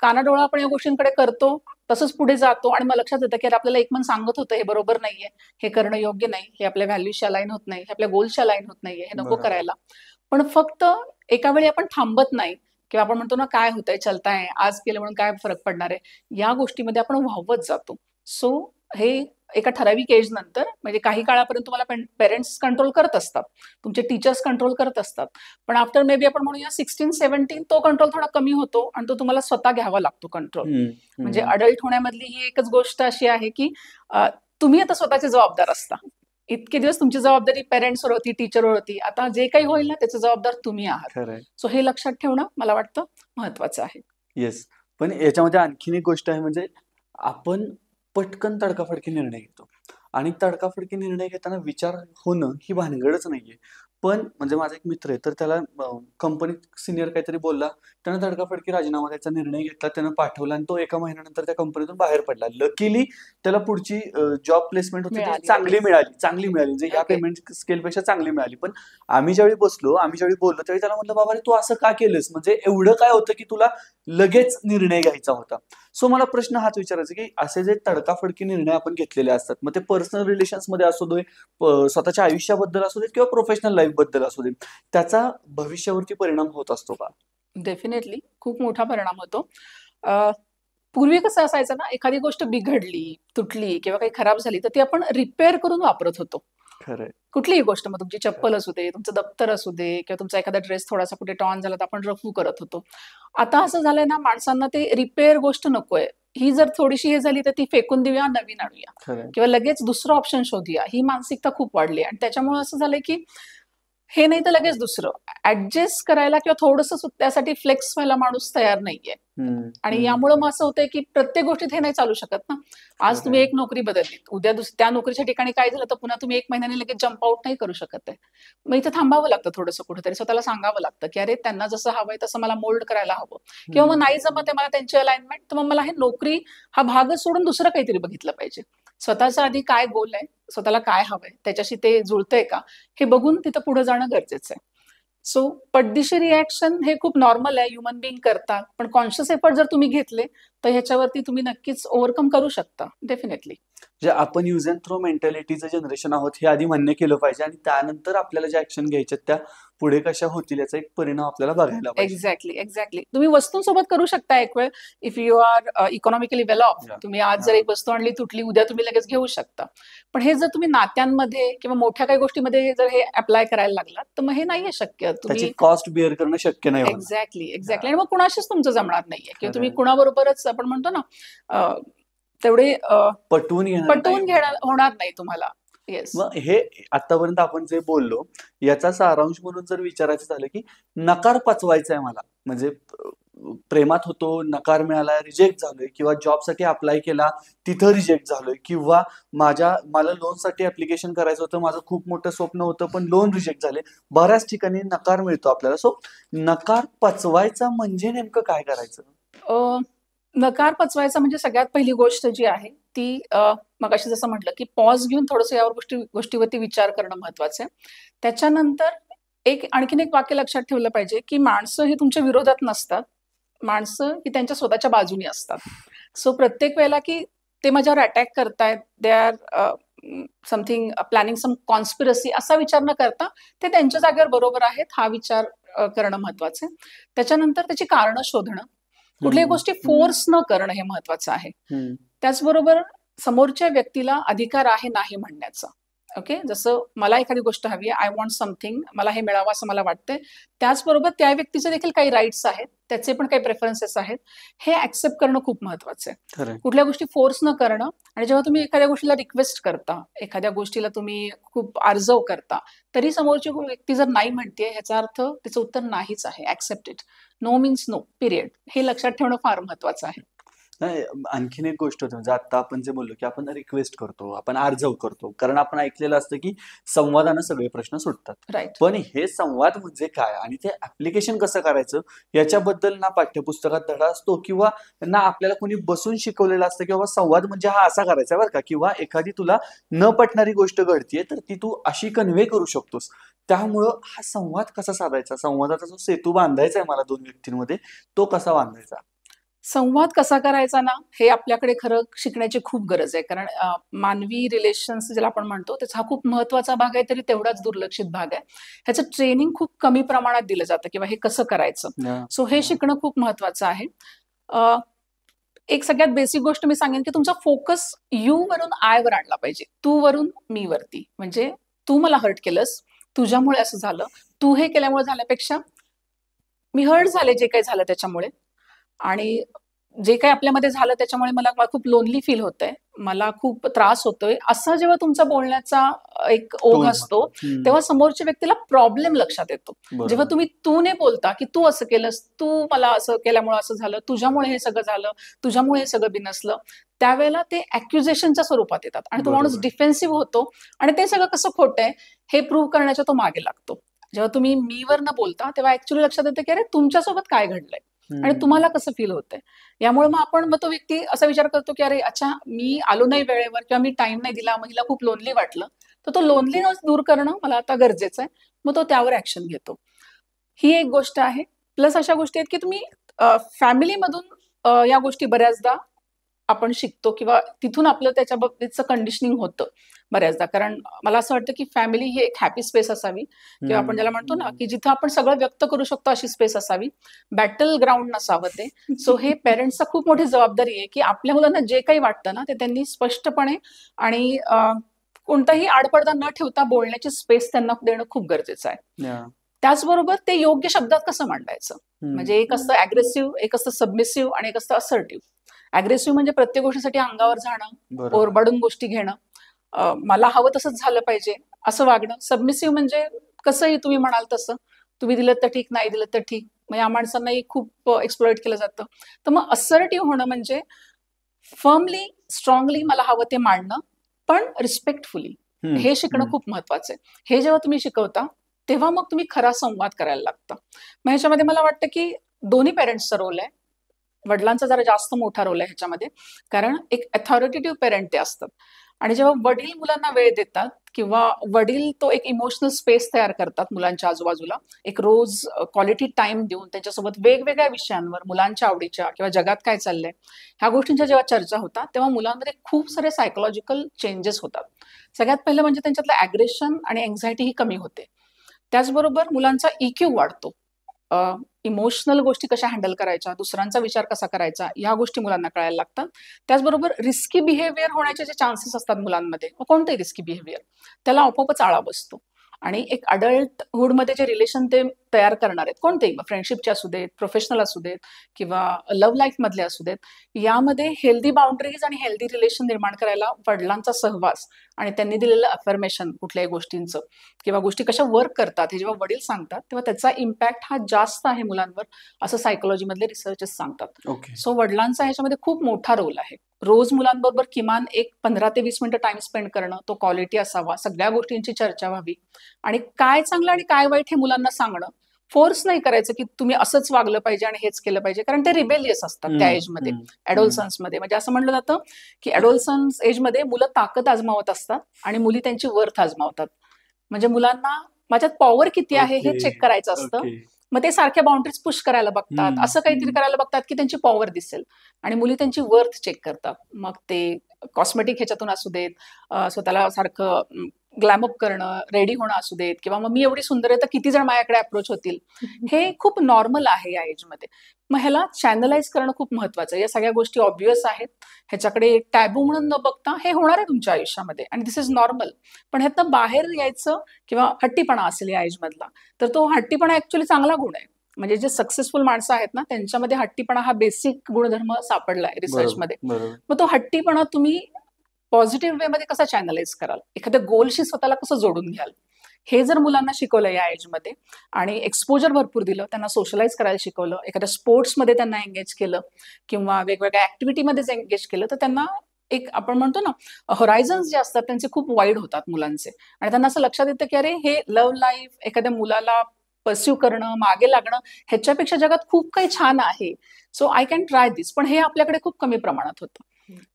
कानाडोळा आपण या गोष्टींकडे करतो, तसंच पुढे जातो आणि मग लक्षात येतं की अरे आपल्याला एक मन सांगत होतं हे बरोबर नाहीये, हे करणं योग्य नाही, हे आपल्या व्हॅल्यूशी अलाईन होत नाही, हे आपल्या गोलशी अलाईन होत नाहीये, हे नको बरोबर. करायला. पण फक्त एका वेळी आपण थांबत नाही किंवा आपण म्हणतो ना, काय होतंय, चलताय, आज केलं म्हणून काय फरक पडणार आहे, या गोष्टीमध्ये आपण वाहवत जातो. सो हे एका ठराविक एज नंतर, म्हणजे काही काळापर्यंत तुम्हाला पेरेंट्स कंट्रोल करत असतात, तुमचे टीचर्स कंट्रोल करत असतात, पण आफ्टर मे बी आपण म्हणूया 16-17 तो कंट्रोल थोडा कमी होतो आणि तो तुम्हाला स्वतः घ्यावा लागतो कंट्रोल. म्हणजे अडल्ट होण्यामधली ही एकच गोष्ट अशी आहे की तुम्ही आता स्वतःचे जबाबदार असता. इतके दिवस तुमची जबाबदारी पेरेंट्सवर होती, टीचरवर होती, आता जे काही होईल ना त्याचं जबाबदार तुम्ही आहात. खरंय. सो हे लक्षात ठेवणं मला वाटतं महत्वाचं आहे. येस. पण याच्यामध्ये आणखीन एक गोष्ट आहे, म्हणजे आपण पटकन तडकाफडकी निर्णय घेतो आणि तडकाफडकी निर्णय घेताना विचार होणं ही भानगडच नाहीये. पण म्हणजे माझा एक मित्र आहे, तर त्याला कंपनीत सिनियर काहीतरी बोलला, त्यानं तडकाफडकी राजीनामा द्यायचा निर्णय घेतला, त्यानं पाठवला आणि तो एका महिन्यानंतर त्या कंपनीतून बाहेर पडला. लकीली त्याला पुढची जॉब प्लेसमेंट होती ती मिळाली. चांगली मिळाली, म्हणजे ह्या Okay. पेमेंट स्केलपेक्षा चांगली मिळाली. पण आम्ही ज्यावेळी बोललो त्यावेळी त्याला म्हटलं, बाबा रे तू असं का केलंस, म्हणजे एवढं काय होतं की तुला लगेच निर्णय घ्यायचा होता. सो मला प्रश्न हाच विचारायचा की असे जे तडकाफडकी निर्णय आपण घेतलेले असतात, मग ते पर्सनल रिलेशन्स मध्ये असू दे, स्वतःच्या आयुष्याबद्दल असू देत किंवा प्रोफेशनल लाईफ बद्दल असू दे, त्याचा भविष्यावरती परिणाम होत असतो का? डेफिनेटली खूप मोठा परिणाम होतो. पूर्वी कसं असायचं ना, एखादी गोष्ट बिघडली, तुटली किंवा काही खराब झाली तर ती आपण रिपेअर करून वापरत होतो. खरंय. कुठलीही गोष्ट, मग तुमची चप्पल असू दे, तुमचं दप्तर असू दे किंवा तुमचा एखादा ड्रेस थोडासा कुठे टॉन झाला तर आपण रफू करत होतो. आता असं झालंय ना, माणसांना ते रिपेअर गोष्ट नकोय. ही जर थोडीशी हे झाली तर ती फेकून देऊया, नवीन आणूया खरंय. किंवा लगेच दुसरं ऑप्शन शोधूया, ही मानसिकता खूप वाढली आणि त्याच्यामुळे असं झालंय की हे नाही तर लगेच दुसरं ऍडजस्ट करायला किंवा थोडंसं त्यासाठी फ्लेक्स व्हायला माणूस तयार नाहीये. आणि यामुळे मग असं होतंय की प्रत्येक गोष्टीत हे नाही चालू शकत ना. आज तुम्ही एक नोकरी बदलली, उद्या त्या नोकरीच्या ठिकाणी काय झालं तर पुन्हा तुम्ही 1 महिन्याने लगेच जम्प आउट नाही करू शकत आहे. मग इथं थांबावं लागतं, थोडंसं कुठेतरी स्वतःला सांगावं लागतं की अरे त्यांना जसं हवंय तसं मला मोल्ड करायला हवं, किंवा मग नाही जमत आहे मला त्यांची अलाइनमेंट, तर मग मला हे नोकरी हा भागच सोडून दुसरं काहीतरी बघितलं पाहिजे. स्वतःचा आधी काय गोल आहे, स्वतःला काय हवंय, त्याच्याशी ते जुळतंय का, हे बघून तिथं पुढे जाणं गरजेचं आहे. सो पटदिशी रिॲक्शन हे खूप नॉर्मल आहे, ह्युमन बिंग करतात, पण कॉन्शियस एफर्ट जर तुम्ही घेतले तर ह्याच्यावरती तुम्ही नक्कीच ओव्हरकम करू शकता. डेफिनेटली. जे आपण यूज अँड थ्रो मेंटॅलिटीचं जनरेशन आहोत हे आधी मान्य केलं पाहिजे आणि त्यानंतर आपल्याला ज्या ऍक्शन घ्यायच्या त्या पुढे कशा होतील याचा एक परिणाम आपल्याला बघायला पाहिजे. एक्झॅक्टली. तुम्ही वस्तूंसोबत करू शकता एक वेळ, if you are economically well off. तुम्ही आज जर एक वस्तू आणली, तुटली, उद्या तुम्ही लगेच घेऊ शकता. पण हे जर तुम्ही नात्यांमध्ये किंवा मोठ्या काही गोष्टीमध्ये जर हे अप्लाय करायला लागलात तर मग हे नाहीये शक्य. त्याची कॉस्ट बिअर करणं शक्य नाही. एक्झॅक्टली. आणि मग कुणाशीच तुमचं जमणार नाहीये किंवा तुम्ही कुणाबरोबरच आपण म्हणतो ना तेवढे पटवून घेणं होणार नाही तुम्हाला. येस. मग हे आतापर्यंत आपण जे बोललो याचा सारांश म्हणून जर विचारायचं झालं की नकार पचवायचा आहे मला, म्हणजे प्रेमात होतो, नकार मिळाला, रिजेक्ट झालोय, किंवा जॉबसाठी अप्लाय केला, तिथं रिजेक्ट झालोय, किंवा मला लोनसाठी ऍप्लिकेशन करायचं होतं, माझं खूप मोठं स्वप्न होतं पण लोन रिजेक्ट झाले, बऱ्याच ठिकाणी नकार मिळतो आपल्याला. सो नकार पचवायचा म्हणजे नेमकं काय करायचं? नकार पचवायचा म्हणजे सगळ्यात पहिली गोष्ट जी आहे ती मग अशी जसं म्हटलं की पॉज घेऊन थोडंसं यावर गोष्टीवरती विचार करणं महत्वाचं आहे. त्याच्यानंतर आणखीन एक वाक्य लक्षात ठेवलं पाहिजे की माणसं ही तुमच्या विरोधात नसतात, माणसं ही त्यांच्या स्वतःच्या बाजूनी असतात. सो प्रत्येक वेळेला की ते माझ्यावर अटॅक करतायत, they are something planning some conspiracy असा विचार न करता ते त्यांच्या जागेवर बरोबर आहेत हा विचार करणं महत्वाचं आहे. त्याच्यानंतर त्याची कारणं शोधणं, कुठल्याही गोष्टी फोर्स न करणं हे महत्वाचं आहे. त्याचबरोबर समोरच्या व्यक्तीला अधिकार आहे नाही म्हणण्याचा. ओके, जसं मला एखादी गोष्ट हवी आहे, आय वॉन्ट समथिंग, मला हे मिळावं असं मला वाटतंय, त्याचबरोबर त्या व्यक्तीचे देखील काही राईट्स आहेत, त्याचे पण काही प्रेफरन्सेस आहेत, हे ऍक्सेप्ट करणं खूप महत्वाचं आहे. कुठल्या गोष्टी फोर्स न करणं. आणि जेव्हा तुम्ही एखाद्या गोष्टीला रिक्वेस्ट करता, एखाद्या गोष्टीला तुम्ही खूप आर्जव करता, तरी समोरची व्यक्ती जर नाही म्हणते ह्याचा अर्थ त्याचं उत्तर नाहीच आहे. Accept it. No means no, period. हे लक्षात ठेवणं फार महत्वाचं आहे. नाही, आणखीन एक गोष्ट होती, म्हणजे आता आपण जे बोललो की आपण रिक्वेस्ट करतो, आपण आर्जव करतो, कारण आपण ऐकलेलं असतं की संवादानं सगळे प्रश्न सुटतात. राईट. पण हे संवाद म्हणजे काय आणि ते ऍप्लिकेशन कसं करायचं याच्याबद्दल ना पाठ्यपुस्तकात धडा असतो किंवा ना आपल्याला कोणी बसून शिकवलेलं असतं की बाबा संवाद म्हणजे हा असा करायचा बरं का, किंवा एखादी तुला न पटणारी गोष्ट घडतीये तर ती तू अशी कन्व्हे करू शकतोस. त्यामुळं हा संवाद कसा साधायचा, संवादाचा जो सेतू बांधायचा आहे मला दोन व्यक्तींमध्ये, तो कसा बांधायचा? संवाद कसा करायचा ना, हे आपल्याकडे खरं शिकण्याची खूप गरज आहे. कारण मानवी रिलेशन्स ज्याला आपण म्हणतो त्याचा हा खूप महत्वाचा भाग आहे, तरी तेवढाच दुर्लक्षित भाग आहे. ह्याचं ट्रेनिंग खूप कमी प्रमाणात दिलं जातं किंवा हे कसं करायचं. सो हे शिकणं खूप महत्वाचं आहे. एक सगळ्यात बेसिक गोष्ट मी सांगेन की तुमचा फोकस यू वरून आय वर आणला पाहिजे, तू वरून मी वरती. म्हणजे तू मला हर्ट केलंस, तुझ्यामुळे असं झालं, तू हे केल्यामुळे झाल्यापेक्षा मी हर्ट झाले जे काही झालं त्याच्यामुळे, आणि जे काही आपल्यामध्ये झालं त्याच्यामुळे मला खूप लोनली फील होतंय, मला खूप त्रास होतोय, असं जेव्हा तुमचा बोलण्याचा एक ओघ असतो तेव्हा समोरच्या व्यक्तीला प्रॉब्लेम लक्षात येतो. जेव्हा तुम्ही तू ने बोलता की तू असं केलंस, तू मला असं केल्यामुळे असं झालं, तुझ्यामुळे हे सगळं झालं, तुझ्यामुळे हे सगळं बिनसलं, त्यावेळेला ते अॅक्युजेशनच्या स्वरूपात येतात आणि तो माणूस डिफेन्सिव्ह होतो आणि ते सगळं कसं खोटं आहे हे प्रूव्ह करण्याच्या तो मागे लागतो. जेव्हा तुम्ही मीवर न बोलता तेव्हा ऍक्च्युअली लक्षात येतं की अरे तुमच्यासोबत काय घडलंय आणि तुम्हाला कसं फील होतंय. यामुळे मग तो व्यक्ती असा विचार करतो की अरे अच्छा, मी आलो नाही वेळेवर किंवा मी टाइम नाही दिला, महिला खूप लोनली वाटलं, तर तो लोनलीनेस दूर करणं मला आता गरजेचं आहे. मग तो त्यावर ऍक्शन घेतो. ही एक गोष्ट आहे. प्लस अशा गोष्टी आहेत की तुम्ही फॅमिलीमधून या गोष्टी बऱ्याचदा आपण शिकतो किंवा तिथून आपलं त्याच्या बाबतीतचं कंडिशनिंग होतं बऱ्याचदा. कारण मला असं वाटतं की फॅमिली ही एक हॅपी स्पेस असावी किंवा आपण ज्याला म्हणतो ना की जिथं आपण सगळं व्यक्त करू शकतो अशी स्पेस असावी, बॅटल ग्राउंड नसावं ते. सो हे पेरेंट्सचा खूप मोठी जबाबदारी आहे की आपल्या मुलांना जे काही वाटतं ना ते त्यांनी स्पष्टपणे आणि कोणताही आडपडदा न ठेवता बोलण्याची स्पेस त्यांना देणं खूप गरजेचं आहे. त्याचबरोबर ते योग्य शब्दात कसं मांडायचं, म्हणजे एक असतं अग्रेसिव्ह, एक असतं सबमिसिव्ह आणि एक असतं असर्टिव्ह. अग्रेसिव्ह म्हणजे प्रत्येक गोष्टीसाठी अंगावर जाणं, ओरबाडून गोष्टी घेणं, मला हवं तसंच झालं पाहिजे असं वागणं. सबमिसिव्ह म्हणजे कसंही तुम्ही म्हणाल तसं, तुम्ही दिलं तर ठीक, नाही दिलं तर ठीक. मग या माणसांनाही खूप एक्सप्लॉइट केलं जातं. तर मग असर्टिव्ह होणं म्हणजे फर्मली, स्ट्रॉंगली मला हवं ते मांडणं, पण रिस्पेक्टफुली. हे शिकणं खूप महत्वाचं आहे. हे जेव्हा तुम्ही शिकवता तेव्हा मग तुम्ही खरा संवाद करायला लागता. मग ह्याच्यामध्ये मला वाटतं की दोन्ही पेरेंट्सचा रोल आहे. वडिलांचा जरा जास्त मोठा रोल आहे ह्याच्यामध्ये, कारण एक अथॉरिटेटिव्ह पेरेंट ते असतात. आणि जेव्हा वडील मुलांना वेळ देतात किंवा वडील तो एक इमोशनल स्पेस तयार करतात मुलांच्या आजूबाजूला, एक रोज क्वालिटी टाइम देऊन त्यांच्यासोबत वेगवेगळ्या विषयांवर, मुलांच्या आवडीच्या किंवा जगात काय चाललंय ह्या गोष्टींच्या जेव्हा चर्चा होतात तेव्हा मुलांमध्ये खूप सारे सायकोलॉजिकल चेंजेस होतात. सगळ्यात पहिलं म्हणजे त्यांच्यातलं ॲग्रेशन आणि एन्झायटी ही कमी होते. त्याचबरोबर मुलांचा EQ वाढतो. इमोशनल गोष्टी कशा हँडल करायच्या, दुसऱ्यांचा विचार कसा करायचा, या गोष्टी मुलांना कळायला लागतात. त्याचबरोबर रिस्की बिहेवियर होण्याचे जे चान्सेस असतात मुलांमध्ये, कोणतेही रिस्की बिहेवियर, त्याला आपोआपच आळा बसतो. आणि एक अडल्टहुडमध्ये जे रिलेशन ते तयार करणार आहेत, कोणतेही फ्रेंडशिपचे असू देत, प्रोफेशनल असू देत किंवा लव्ह लाईफ मधले असू देत, यामध्ये हेल्दी बाउंड्रीज आणि हेल्दी रिलेशन निर्माण करायला वडिलांचा सहवास आणि त्यांनी दिलेलं अफर्मेशन कुठल्याही गोष्टींचं किंवा गोष्टी कशा वर्क करतात हे जेव्हा वडील सांगतात तेव्हा त्याचा इम्पॅक्ट हा जास्त आहे मुलांवर, असं सायकोलॉजी मधले रिसर्चर्स सांगतात. सो वडिलांचा ह्याच्यामध्ये खूप मोठा रोल आहे. रोज मुलांबरोबर किमान एक 15 ते 20 मिनिटं टाइम स्पेंड करणं, तो क्वालिटी असावा, सगळ्या गोष्टींची चर्चा व्हावी आणि काय चांगलं आणि काय वाईट हे मुलांना सांगणं, फोर्स नाही करायचं की तुम्ही असंच वागलं पाहिजे आणि हेच केलं पाहिजे, कारण ते रिबेलियस असतात त्या एजमध्ये, ॲडोलसन्समध्ये. म्हणजे असं म्हटलं जातं की ॲडोलसन्स एजमध्ये मुलं ताकद आजमावत असतात आणि मुली त्यांची वर्थ आजमावतात. म्हणजे मुलांना माझ्यात पॉवर किती आहे हे चेक करायचं असतं. मग ते सारख्या बाउंड्रीज पुश करायला बघतात, असं काहीतरी करायला बघतात की त्यांची पॉवर दिसेल, आणि मुली त्यांची वर्थ चेक करतात. मग ते कॉस्मेटिक ह्याच्यातून असू देत, स्वतःला सारखं ग्लॅमअप करणं, रेडी होणं असू देत, किंवा मग मी एवढी सुंदर आहे तर किती जण माझ्याकडे अप्रोच होतील, हे खूप नॉर्मल आहे या एजमध्ये. मग ह्याला चॅनलाइज करणं खूप महत्वाचं आहे. या सगळ्या गोष्टी ऑब्व्हियस आहेत, ह्याच्याकडे टॅबू म्हणून न बघता हे होणार आहे तुमच्या आयुष्यामध्ये आणि दिस इज नॉर्मल. पण ह्यातनं बाहेर यायचं, किंवा हट्टीपणा असेल या एजमधला, तर तो हट्टीपणा ऍक्च्युली चांगला गुण आहे. म्हणजे जे सक्सेसफुल माणसं आहेत ना, त्यांच्यामध्ये हट्टीपणा हा बेसिक गुणधर्म सापडलाय रिसर्चमध्ये. मग तो हट्टीपणा तुम्ही पॉझिटिव्ह वे मध्ये कसा चॅनलाइज कराल, एखाद्या गोलशी स्वतःला कसं जोडून घ्याल, हे जर मुलांना शिकवलं या एजमध्ये आणि एक्सपोजर भरपूर दिलं, त्यांना सोशलाइज करायला शिकवलं, एखाद्या स्पोर्ट्समध्ये त्यांना एंगेज केलं किंवा वेगवेगळ्या ऍक्टिव्हिटीमध्ये एंगेज केलं, तर त्यांना एक आपण म्हणतो ना, होरायझन्स जे असतात त्यांचे खूप वाईड होतात मुलांचे. आणि त्यांना असं लक्षात येतं की अरे, हे लव्ह लाईफ, एखाद्या मुलाला परस्यू करणं, मागे लागणं, ह्याच्यापेक्षा जगात खूप काही छान आहे. सो आय कॅन ट्राय दिस. पण हे आपल्याकडे खूप कमी प्रमाणात होतं.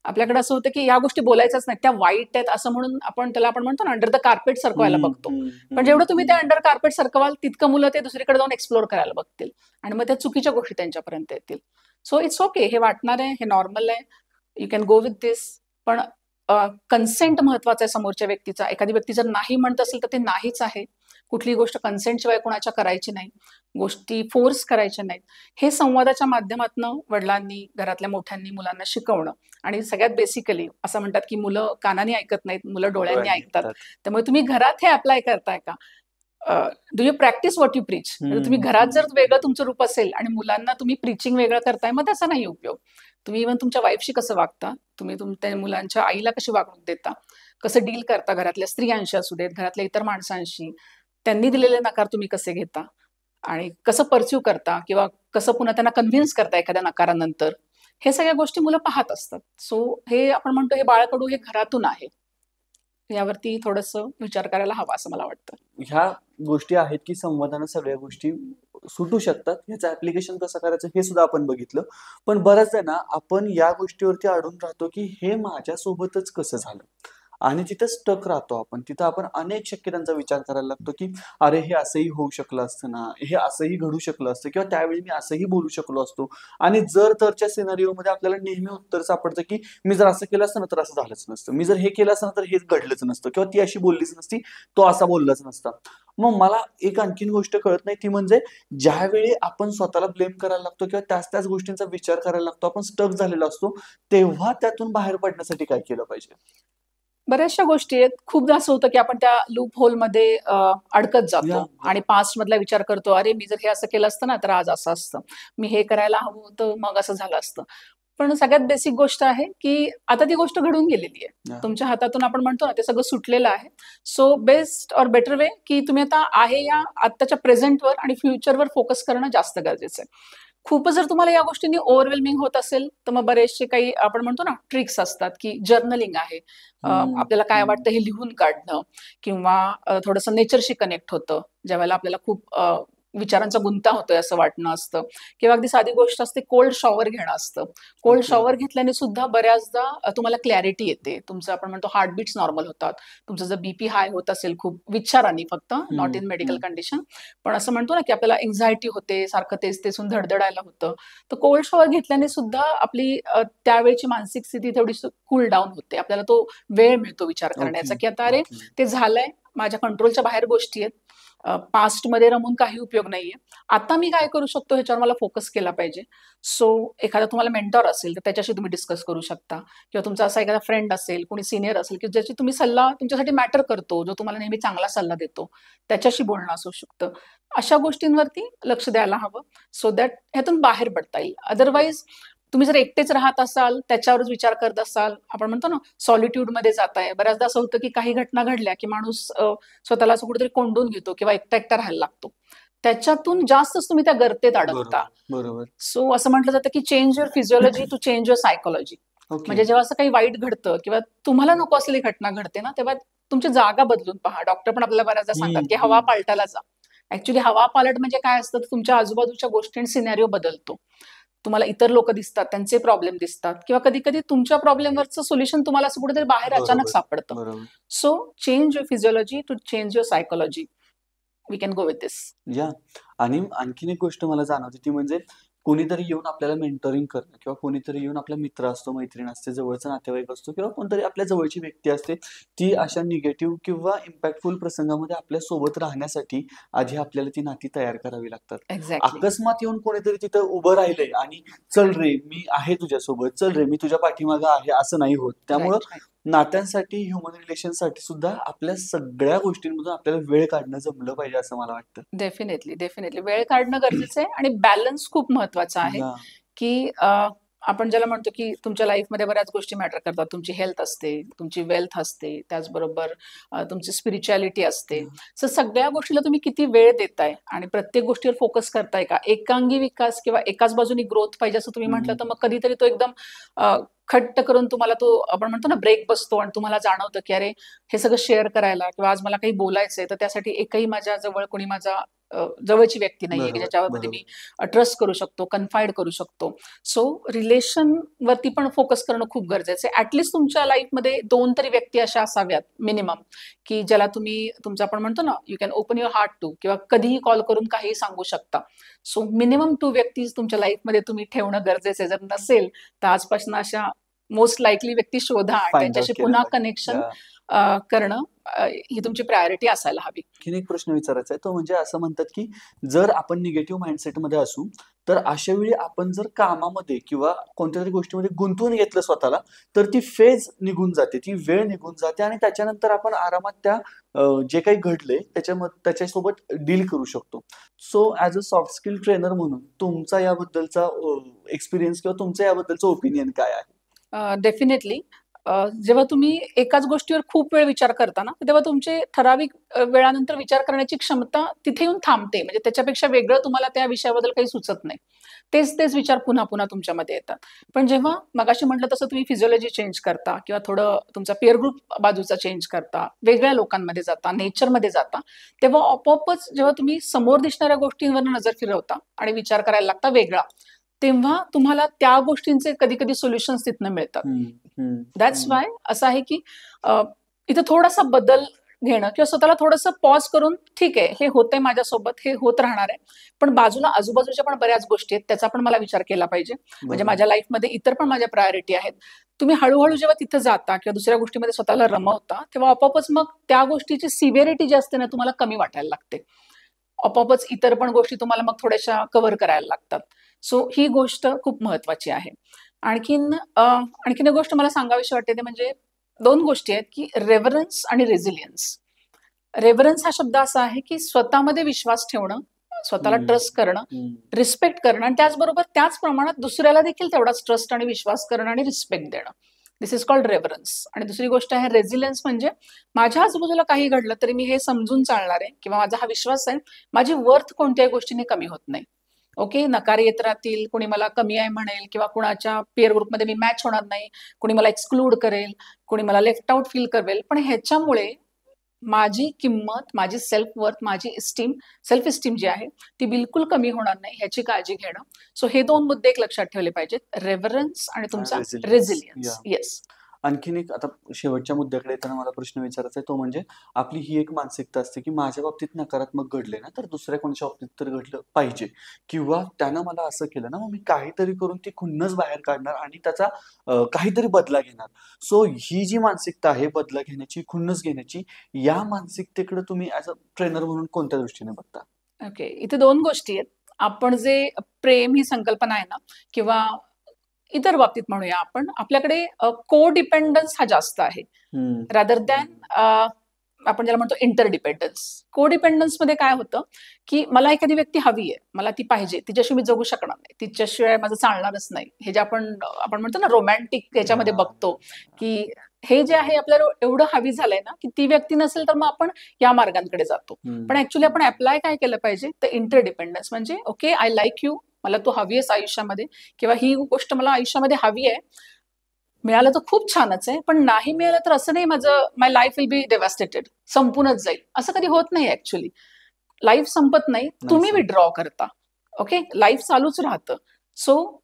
आपल्याकडे असं होतं की या गोष्टी बोलायच्याच नाही, त्या वाईट आहेत असं म्हणून आपण म्हणतो ना, अंडर द कार्पेट सरकवायला बघतो. पण जेवढं तुम्ही त्या अंडर कार्पेट सरकवाल, तितकं मुलं ते दुसरीकडे जाऊन एक्सप्लोर करायला बघतील आणि मग त्या चुकीच्या गोष्टी त्यांच्यापर्यंत येतील. सो इट्स ओके, हे वाटणार आहे, हे नॉर्मल आहे, यू कॅन गो विथ दिस. पण कन्सेंट महत्वाचा आहे समोरच्या व्यक्तीचा. एखादी व्यक्ती जर नाही म्हणत असेल तर ते नाहीच आहे. कुठलीही गोष्ट कन्सेंट शिवाय कोणाच्या करायची नाही, गोष्टी फोर्स करायच्या नाहीत. हे संवादाच्या माध्यमातून वडिलांनी, घरातल्या मोठ्यांनी मुलांना शिकवणं. आणि सगळ्यात बेसिकली असं म्हणतात की मुलं कानाने ऐकत नाहीत, मुलं डोळ्यांनी ऐकतात. त्यामुळे तुम्ही घरात हे अप्लाय करताय का? Do you practice what you preach? तुम्ही घरात जर वेगळं तुमचं रूप असेल आणि मुलांना तुम्ही प्रीचिंग वेगळं करताय, मग त्याचा नाही उपयोग. तुम्ही इव्हन तुमच्या वाईफशी कसं वागता, तुम्ही तुमच्या मुलांच्या आईला कशी वागणूक देता, कसं डील करता घरातल्या स्त्रियांशी असू देत, घरातल्या इतर माणसांशी, त्यांनी दिलेले नकार तुम्ही कसे घेता आणि कसं परस्यू करता, किंवा कसं पुन्हा त्यांना कन्व्हिन्स करता एखाद्या नकारानंतर, हे सगळ्या गोष्टी मुलं पाहत असतात. सो हे आपण म्हणतो हे बाळकडू हे घरातून आहे, यावरती थोडंसं विचार करायला हवा असं मला वाटतं. ह्या गोष्टी आहेत की संवादानं सगळ्या गोष्टी सुटू शकतात. ह्याचं ऍप्लिकेशन कसं करायचं हे सुद्धा आपण बघितलं. पण बऱ्याचदा ना आपण या गोष्टीवरती अडून राहतो की हे माझ्यासोबतच कसं झालं, आणि तिथं स्टक राहतो आपण. तिथं आपण अनेक शक्यतांचा विचार करायला लागतो की अरे, हे असंही होऊ शकलं असतं ना, हे असंही घडू शकलं असतं, किंवा त्यावेळी मी असंही बोलू शकलो असतो. आणि जर तरच्या सिनारिओमध्ये आपल्याला नेहमी उत्तर सापडतं की मी जर असं केलं असतं ना तर असं झालंच नसतं, मी जर हे केलं असतं ना तर हेच घडलंच नसतं, किंवा ती अशी बोललीच नसती, तो असा बोललाच नसता. मग मला एक आणखीन गोष्ट कळत नाही, ती म्हणजे ज्यावेळी आपण स्वतःला ब्लेम करायला लागतो किंवा त्याच गोष्टींचा विचार करायला लागतो, आपण स्टक झालेला असतो, तेव्हा त्यातून बाहेर पडण्यासाठी काय केलं पाहिजे? बऱ्याचशा गोष्टी आहेत. खूपदा असं होतं की आपण त्या लूप होलमध्ये अडकत जातो आणि पास्ट मधला विचार करतो, अरे मी जर हे असं केलं असतं ना तर आज असं असतं, मी हे करायला हवं होतं मग असं झालं असतं. पण सगळ्यात बेसिक गोष्ट आहे की आता ती गोष्ट घडून गेलेली आहे, तुमच्या हातातून आपण म्हणतो ना, ते सगळं सुटलेलं आहे. सो बेस्ट और बेटर वे की तुम्ही आता आहे या आत्ताच्या प्रेझेंटवर आणि फ्युचरवर फोकस करणं जास्त गरजेचं आहे. खूपच जर तुम्हाला या गोष्टींनी ओव्हरवेल्मिंग होत असेल तर मग बरेचसे काही आपण म्हणतो ना ट्रिक्स असतात की जर्नलिंग आहे, आपल्याला काय वाटतं हे लिहून काढणं, किंवा थोडंसं नेचरशी कनेक्ट होतं ज्यावेळेला आपल्याला खूप विचारांचा गुंता होतोय असं वाटणं असतं, किंवा अगदी साधी गोष्ट असते कोल्ड शॉवर घेणं असतं. कोल्ड शॉवर घेतल्याने सुद्धा बऱ्याचदा तुम्हाला क्लॅरिटी येते, तुमचं आपण म्हणतो हार्टबीट्स नॉर्मल होतात. तुमचं जर बीपी हाय होत असेल खूप विचारांनी, फक्त नॉट इन मेडिकल कंडिशन, पण असं म्हणतो ना की आपल्याला एन्झायटी होते, सारखं तेच तेचून धडधडायला होतं, तर कोल्ड शॉवर घेतल्याने सुद्धा आपली त्यावेळची मानसिक स्थिती थोडी कूल डाऊन होते. आपल्याला तो वेळ मिळतो विचार करण्याचा की आता अरे ते झालंय, माझ्या कंट्रोलच्या बाहेर गोष्टी आहेत, पास्ट मध्ये रमून काही उपयोग नाहीये, आता मी काय करू शकतो ह्याच्यावर मला फोकस केला पाहिजे. सो एखादा तुम्हाला मेंटॉर असेल तर त्याच्याशी तुम्ही डिस्कस करू शकता, किंवा तुमचा असा एखादा फ्रेंड असेल, कोणी सिनियर असेल की ज्याची तुम्ही सल्ला तुमच्यासाठी मॅटर करतो, जो तुम्हाला नेहमी चांगला सल्ला देतो, त्याच्याशी बोलणं असू शकतं. अशा गोष्टींवरती लक्ष द्यायला हवं, सो दॅट ह्यातून बाहेर पडता येईल. अदरवाईज तुम्ही जर एकटेच राहत असाल, त्याच्यावरच विचार करत असाल, आपण म्हणतो ना सॉलिट्यूड मध्ये जाताय, बऱ्याचदा असं होतं की काही घटना घडल्या की माणूस स्वतःला असं कुठेतरी कोंडून घेतो किंवा एकटा एकटा राहायला लागतो, त्याच्यातून जास्तच तुम्ही त्या गर्तेत अडकता. बरोबर. सो असं म्हटलं जातं की change your physiology to change your psychology. म्हणजे जेव्हा असं काही वाईट घडतं किंवा तुम्हाला नको असलेली घटना घडते ना, तेव्हा तुमची जागा बदलून पहा. डॉक्टर पण आपल्याला बऱ्याचदा सांगतात की हवा पालटायला जा, ऍक्च्युली हवा पालट म्हणजे काय असतं, तर तुमच्या आजूबाजूच्या गोष्टी आणि सिनॅरिओ बदलतो. तुम्हाला इतर लोक दिसतात, त्यांचे प्रॉब्लेम दिसतात, किंवा कधी कधी तुमच्या प्रॉब्लेमवरचं सोल्युशन तुम्हाला असं कुठेतरी बाहेर अचानक बरोबर सापडतं. बरोबर. So change your physiology to change your psychology. We can go with this. या आणि आणखीन एक गोष्ट मला जाणवते ती म्हणजे कोणीतरी येऊन आपल्याला मेंटरिंग करणं किंवा कोणीतरी येऊन आपला मित्र असतो, मैत्रीण असते, जवळचा नातेवाईक असतो किंवा कोणतरी आपल्या जवळची व्यक्ती असते, ती अशा निगेटिव्ह किंवा इम्पॅक्टफुल प्रसंगामध्ये आपल्या सोबत राहण्यासाठी आधी आपल्याला ती नाती तयार करावी लागतात. एक्झॅक्टली. अकस्मात येऊन कोणीतरी तिथं उभं राहिलंय आणि चल रे मी आहे तुझ्यासोबत, चल रे मी तुझ्या पाठीमागं आहे, असं नाही होत. त्यामुळं राईट. नात्यांसाठी, ह्युमन रिलेशनसाठी सुद्धा आपल्या सगळ्या गोष्टींमधून आपल्याला वेळ काढणं जमलं पाहिजे असं मला वाटतं. डेफिनेटली डेफिनेटली वेळ काढणं गरजेचं आहे, आणि बॅलन्स खूप महत्वाचा आहे. या की आपण ज्याला म्हणतो की तुमच्या लाईफमध्ये बऱ्याच गोष्टी मॅटर करतात. तुमची हेल्थ असते, तुमची वेल्थ असते, त्याचबरोबर तुमची स्पिरिच्युअलिटी असते. सो सगळ्या गोष्टीला तुम्ही किती वेळ देताय आणि प्रत्येक गोष्टीवर फोकस करताय का? एकांगी विकास किंवा एकाच बाजूनी ग्रोथ पाहिजे असं तुम्ही म्हटलं, तर मग कधीतरी तो एकदम खट्ट करून तुम्हाला तो आपण म्हणतो ना ब्रेक बसतो, आणि तुम्हाला जाणवतं की अरे हे सगळं शेअर करायला किंवा आज मला काही बोलायचंय, तर त्यासाठी एकही माझ्या जवळ कोणी माझा जवळची व्यक्ती नाहीये की बरोबर ज्याच्यामध्ये बरोबर. मी ट्रस्ट करू शकतो, कन्फाईड करू शकतो. सो रिलेशन वरती पण फोकस करणं खूप गरजेचं आहे. ऍटलिस्ट तुमच्या लाईफमध्ये 2 तरी व्यक्ती अशा असाव्यात मिनिमम, की ज्याला तुम्ही तुमचं आपण म्हणतो ना you can open your heart too, किंवा कधीही कॉल करून काहीही सांगू शकता. सो मिनिमम 2 व्यक्ती तुमच्या लाईफमध्ये तुम्ही ठेवणं गरजेचं आहे. जर नसेल तर आजपासून अशा मोस्ट लाईकली व्यक्ती शोधा आणि फाइंड आउट त्यांच्याशी केलं पुन्हा पाहिजे. कनेक्शन या करणं ही तुमची प्रायोरिटी असायला हवी. आणखीन एक प्रश्न विचारायचा आहे तो म्हणजे असं म्हणतात की जर आपण निगेटिव्ह माइंडसेटमध्ये असू तर अशा वेळी आपण जर कामामध्ये किंवा कोणत्या तरी गोष्टीमध्ये गुंतवून घेतलं स्वतःला तर ती फेज निघून जाते, ती वेळ निघून जाते आणि त्याच्यानंतर आपण आरामात त्या जे काही घडले त्याच्यासोबत डील करू शकतो. So as a soft skill trainer म्हणून तुमचा याबद्दलचा एक्सपिरियन्स किंवा तुमचं याबद्दलचं ओपिनियन काय आहे? डेफिनेटली जेव्हा तुम्ही एकाच गोष्टीवर खूप वेळ विचार करता ना, तेव्हा तुमचे ठराविक वेळानंतर विचार करण्याची क्षमता तिथे येऊन थांबते. म्हणजे त्याच्यापेक्षा वेगळं तुम्हाला त्या विषयाबद्दल काही सुचत नाही. तेच तेच विचार पुन्हा पुन्हा तुमच्यामध्ये येतात. पण जेव्हा मगाशी म्हटलं तसं तुम्ही फिजिओलॉजी चेंज करता किंवा थोडं तुमचा पेअर ग्रुप बाजूचा चेंज करता, वेगळ्या लोकांमध्ये जाता, नेचरमध्ये जाता, तेव्हा आपोआपच जेव्हा तुम्ही समोर दिसणाऱ्या गोष्टींवर नजर फिरवता आणि विचार करायला लागता वेगळा, तेव्हा तुम्हाला त्या गोष्टींचे कधी कधी सोल्युशन्स तिथनं मिळतात. दॅट्स वाय असं आहे की इथं थोडासा बदल घेणं किंवा स्वतःला थोडंसं पॉज करून, ठीक आहे हे होतंय माझ्यासोबत, हे होत राहणार आहे, पण बाजूला आजूबाजूच्या पण बऱ्याच गोष्टी आहेत, त्याचा पण मला विचार केला पाहिजे. म्हणजे बरोबर. माझ्या लाईफमध्ये इतर पण माझ्या प्रायोरिटी आहेत. तुम्ही हळूहळू जेव्हा तिथं जाता किंवा दुसऱ्या गोष्टीमध्ये स्वतःला रमवता, तेव्हा आपोआपच मग त्या गोष्टीची सिव्हिरिटी जी असते ना तुम्हाला कमी वाटायला लागते. आपोआपच इतर पण गोष्टी तुम्हाला मग थोड्याशा कव्हर करायला लागतात. सो ही गोष्ट खूप महत्वाची आहे. आणखीन एक गोष्ट मला सांगावीशी वाटते, ते म्हणजे 2 गोष्टी आहेत की रेव्हरन्स आणि रेझिलियन्स. रेव्हरन्स हा शब्द असा आहे की स्वतःमध्ये विश्वास ठेवणं, स्वतःला ट्रस्ट करणं, रिस्पेक्ट करणं, आणि त्याचबरोबर त्याच प्रमाणात दुसऱ्याला देखील तेवढाच ट्रस्ट आणि विश्वास करणं आणि रिस्पेक्ट देणं. दिस इज कॉल्ड रेव्हरन्स. आणि दुसरी गोष्ट आहे रेझिलियन्स, म्हणजे माझ्या आजूबाजूला काही घडलं तरी मी हे समजून चालणार आहे, किंवा माझा हा विश्वास आहे माझी वर्थ कोणत्याही गोष्टीने कमी होत नाही. ओके, नकार येत राहतील, कोणी मला कमी आहे म्हणेल, किंवा कुणाच्या पेअर ग्रुपमध्ये मी मॅच होणार नाही, कोणी मला एक्सक्लूड करेल, कोणी मला लेफ्ट आउट फील करेल, पण ह्याच्यामुळे माझी किंमत, माझी सेल्फ वर्थ, माझी सेल्फ इस्टीम जी आहे ती बिलकुल कमी होणार नाही, ह्याची काळजी घेणं. सो हे 2 मुद्दे एक लक्षात ठेवले पाहिजेत, रेव्हरन्स आणि तुमचा रेझिलियन्स. येस. आणखीन एक आता शेवटच्या मुद्द्याकडे येताना मला प्रश्न विचारायचा आहे तो म्हणजे आपली ही एक मानसिकता असते की माझ्या बाबतीत नकारात्मक घडले ना तर दुसऱ्या कोणाच्या बाबतीत तर घडलं पाहिजे किंवा त्यानं मला असं केलं ना मग मी काहीतरी करून ती खुन्नस बाहेर काढणार आणि त्याचा काहीतरी बदला घेणार. सो ही जी मानसिकता आहे बदला घेण्याची, खुन्नस घेण्याची, या मानसिकतेकडे तुम्ही ऍज अ ट्रेनर म्हणून कोणत्या दृष्टीने बघता? ओके, इथे 2 गोष्टी आहेत. आपण जे प्रेम ही संकल्पना आहे ना, किंवा इतर बाबतीत म्हणूया आपण, आपल्याकडे को डिपेंडन्स हा जास्त आहे रादर दॅन आपण ज्याला म्हणतो इंटरडिपेंडन्स. को डिपेंडन्स मध्ये काय होतं की मला एखादी व्यक्ती हवी आहे, मला ती पाहिजे, तिच्याशिवाय मी जगू शकणार नाही, तिच्याशिवाय माझं चालणारच नाही, हे जे आपण म्हणतो ना रोमॅन्टिक याच्यामध्ये बघतो, की हे जे आहे आपल्याला एवढं हवी झालंय ना की ती व्यक्ती नसेल तर मग आपण या मार्गांकडे जातो. पण ऍक्च्युली आपण अप्लाय काय केलं पाहिजे, तर इंटरडिपेंडन्स म्हणजे ओके आय लाईक यू, मला तू हवी आहेस आयुष्यामध्ये, किंवा ही गोष्ट मला आयुष्यामध्ये हवी आहे, मिळालं तर खूप छानच आहे, पण नाही मिळालं तर असं नाही माझं माय लाईफ विल बी डेव्हास्टेटेड, संपूनच जाईल, असं कधी होत नाही ऍक्च्युली. लाईफ संपत नाही, तुम्ही विड्रॉ करता. ओके, लाईफ चालूच राहतं. सो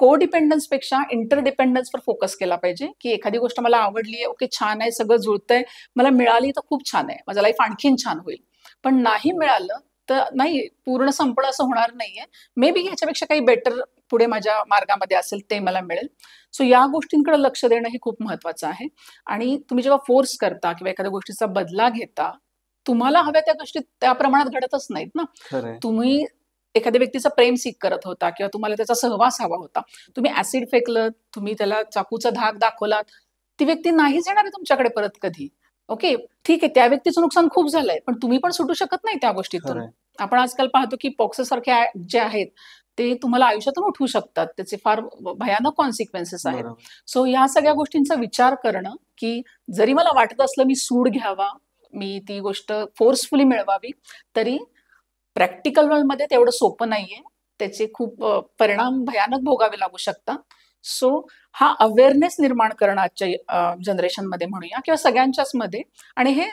को डिपेंडन्स पेक्षा इंटरडिपेंडन्सवर फोकस केला पाहिजे, की एखादी गोष्ट मला आवडली आहे, ओके छान आहे, सगळं जुळतंय, मला मिळाली तर खूप छान आहे, माझं लाईफ आणखीन छान होईल. पण नाही मिळालं तर नाही, पूर्ण संपलं असं होणार नाहीये. मे बी ह्याच्यापेक्षा काही बेटर पुढे माझ्या मार्गामध्ये असेल ते मला मिळेल. सो या गोष्टींकडे लक्ष देणं हे खूप महत्वाचं आहे. आणि तुम्ही जेव्हा फोर्स करता किंवा एखाद्या गोष्टीचा बदला घेता, तुम्हाला हव्या त्या गोष्टी त्या प्रमाणात घडतच नाहीत ना. तुम्ही एखाद्या व्यक्तीचा प्रेम सीक करत होता किंवा तुम्हाला त्याचा सहवास हवा होता, तुम्ही ऍसिड फेकलं, तुम्ही त्याला चाकूचा धाक दाखवलात, ती व्यक्ती नाहीच येणार आहे तुमच्याकडे परत कधी. ओके, ठीक आहे, त्या व्यक्तीचं नुकसान खूप झालंय, पण तुम्ही पण सुटू शकत नाही त्या गोष्टीतून. आपण आजकाल पाहतो की पॉक्सो सारखे जे आहेत ते तुम्हाला आयुष्यातून उठवू शकतात, त्याचे फार भयानक कॉन्सिक्वेन्सेस आहेत. सो या सगळ्या गोष्टींचा विचार करणं, की जरी मला वाटत असलं मी सूड घ्यावा, मी ती गोष्ट फोर्सफुली मिळवावी, तरी प्रॅक्टिकल वर्ल्डमध्ये तेवढं सोपं नाहीये, त्याचे खूप परिणाम भयानक भोगावे लागू शकतात. सो हा अवेअरनेस निर्माण करणं आजच्या जनरेशनमध्ये म्हणूया किंवा सगळ्यांच्याच मध्ये, आणि हे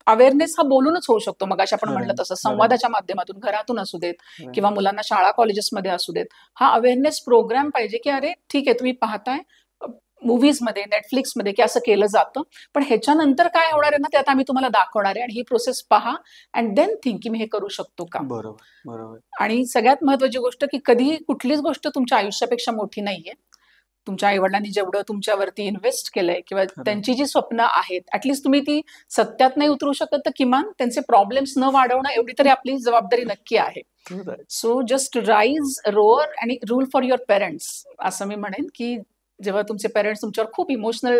अवेअरनेस हा बोलूनच होऊ शकतो. मग आपण म्हणलं तसं संवादाच्या माध्यमातून, घरातून असू देत किंवा मुलांना शाळा कॉलेजेसमध्ये असू देत, हा अवेअरनेस प्रोग्राम पाहिजे, की अरे ठीक आहे, तुम्ही पाहताय मूव्हीजमध्ये, नेटफ्लिक्समध्ये की असं केलं जातं, पण ह्याच्यानंतर काय होणार आहे ना, ते आता आम्ही तुम्हाला दाखवणार आहे, आणि ही प्रोसेस पहा अँड देन थिंक की मी हे करू शकतो का. बरोबर. आणि सगळ्यात महत्वाची गोष्ट, की कधी कुठलीच गोष्ट तुमच्या आयुष्यापेक्षा मोठी नाहीये. तुमच्या आईवडिलांनी जेवढं तुमच्यावरती इन्व्हेस्ट केलंय किंवा त्यांची जी स्वप्न आहेत, ऍटलिस्ट तुम्ही ती सत्यात नाही उतरू शकत, तर किमान त्यांचे प्रॉब्लेम्स न वाढवणं एवढी तरी आपली जबाबदारी नक्की आहे. सो जस्ट राईज, रोअर आणि रूल फॉर युअर पेरेंट्स, असं मी म्हणेन. की जेव्हा तुमचे पेरेंट्स तुमच्यावर खूप इमोशनल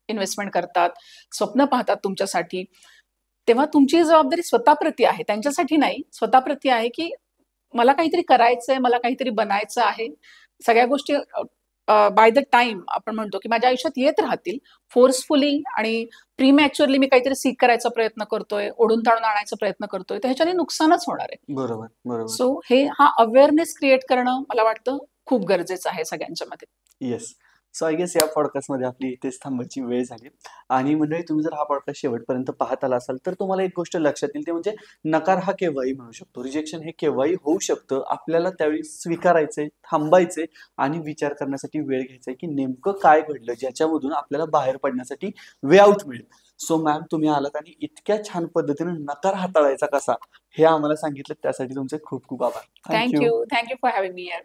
इन्व्हेस्टमेंट करतात, स्वप्न पाहतात तुमच्यासाठी, तेव्हा तुमची जबाबदारी स्वतःप्रती आहे, त्यांच्यासाठी नाही, स्वतःप्रती आहे. की मला काहीतरी करायचंय, मला काहीतरी बनायचं आहे. सगळ्या गोष्टी बाय द टाइम आपण म्हणतो की माझ्या आयुष्यात येत राहतील. फोर्सफुली आणि प्रीमॅच्युअरली मी काहीतरी सीक करायचा प्रयत्न करतोय, ओढून ताणून आणायचा प्रयत्न करतोय, तर ह्याच्याने नुकसानच होणार आहे. बरोबर. सो हा अवेअरनेस क्रिएट करणं मला वाटतं खूप गरजेचं आहे सगळ्यांच्या मध्ये. येस. सो आय गेस या पॉडकास्टमध्ये आपली इथेच थांबायची वेळ झाली. आणि मंडळी, तुम्ही जर हा पॉडकास्ट शेवटपर्यंत पाहत आला असाल तर तुम्हाला एक गोष्ट लक्षात येईल, ते म्हणजे नकार हा केव्हाही मिळू शकतो, रिजेक्शन हे केव्हाही होऊ शकतं. आपल्याला त्यावेळी स्वीकारायचंय, थांबायचंय आणि विचार करण्यासाठी वेळ घ्यायचा की नेमकं काय घडलं ज्याच्यामधून आपल्याला बाहेर पडण्यासाठी वे आउट मिळेल. सो मॅम, तुम्ही आलात आणि इतक्या छान पद्धतीने नकार हाताळायचा कसा हे आम्हाला सांगितलं, त्यासाठी तुमचे खूप खूप आभार. Thank you for having me here.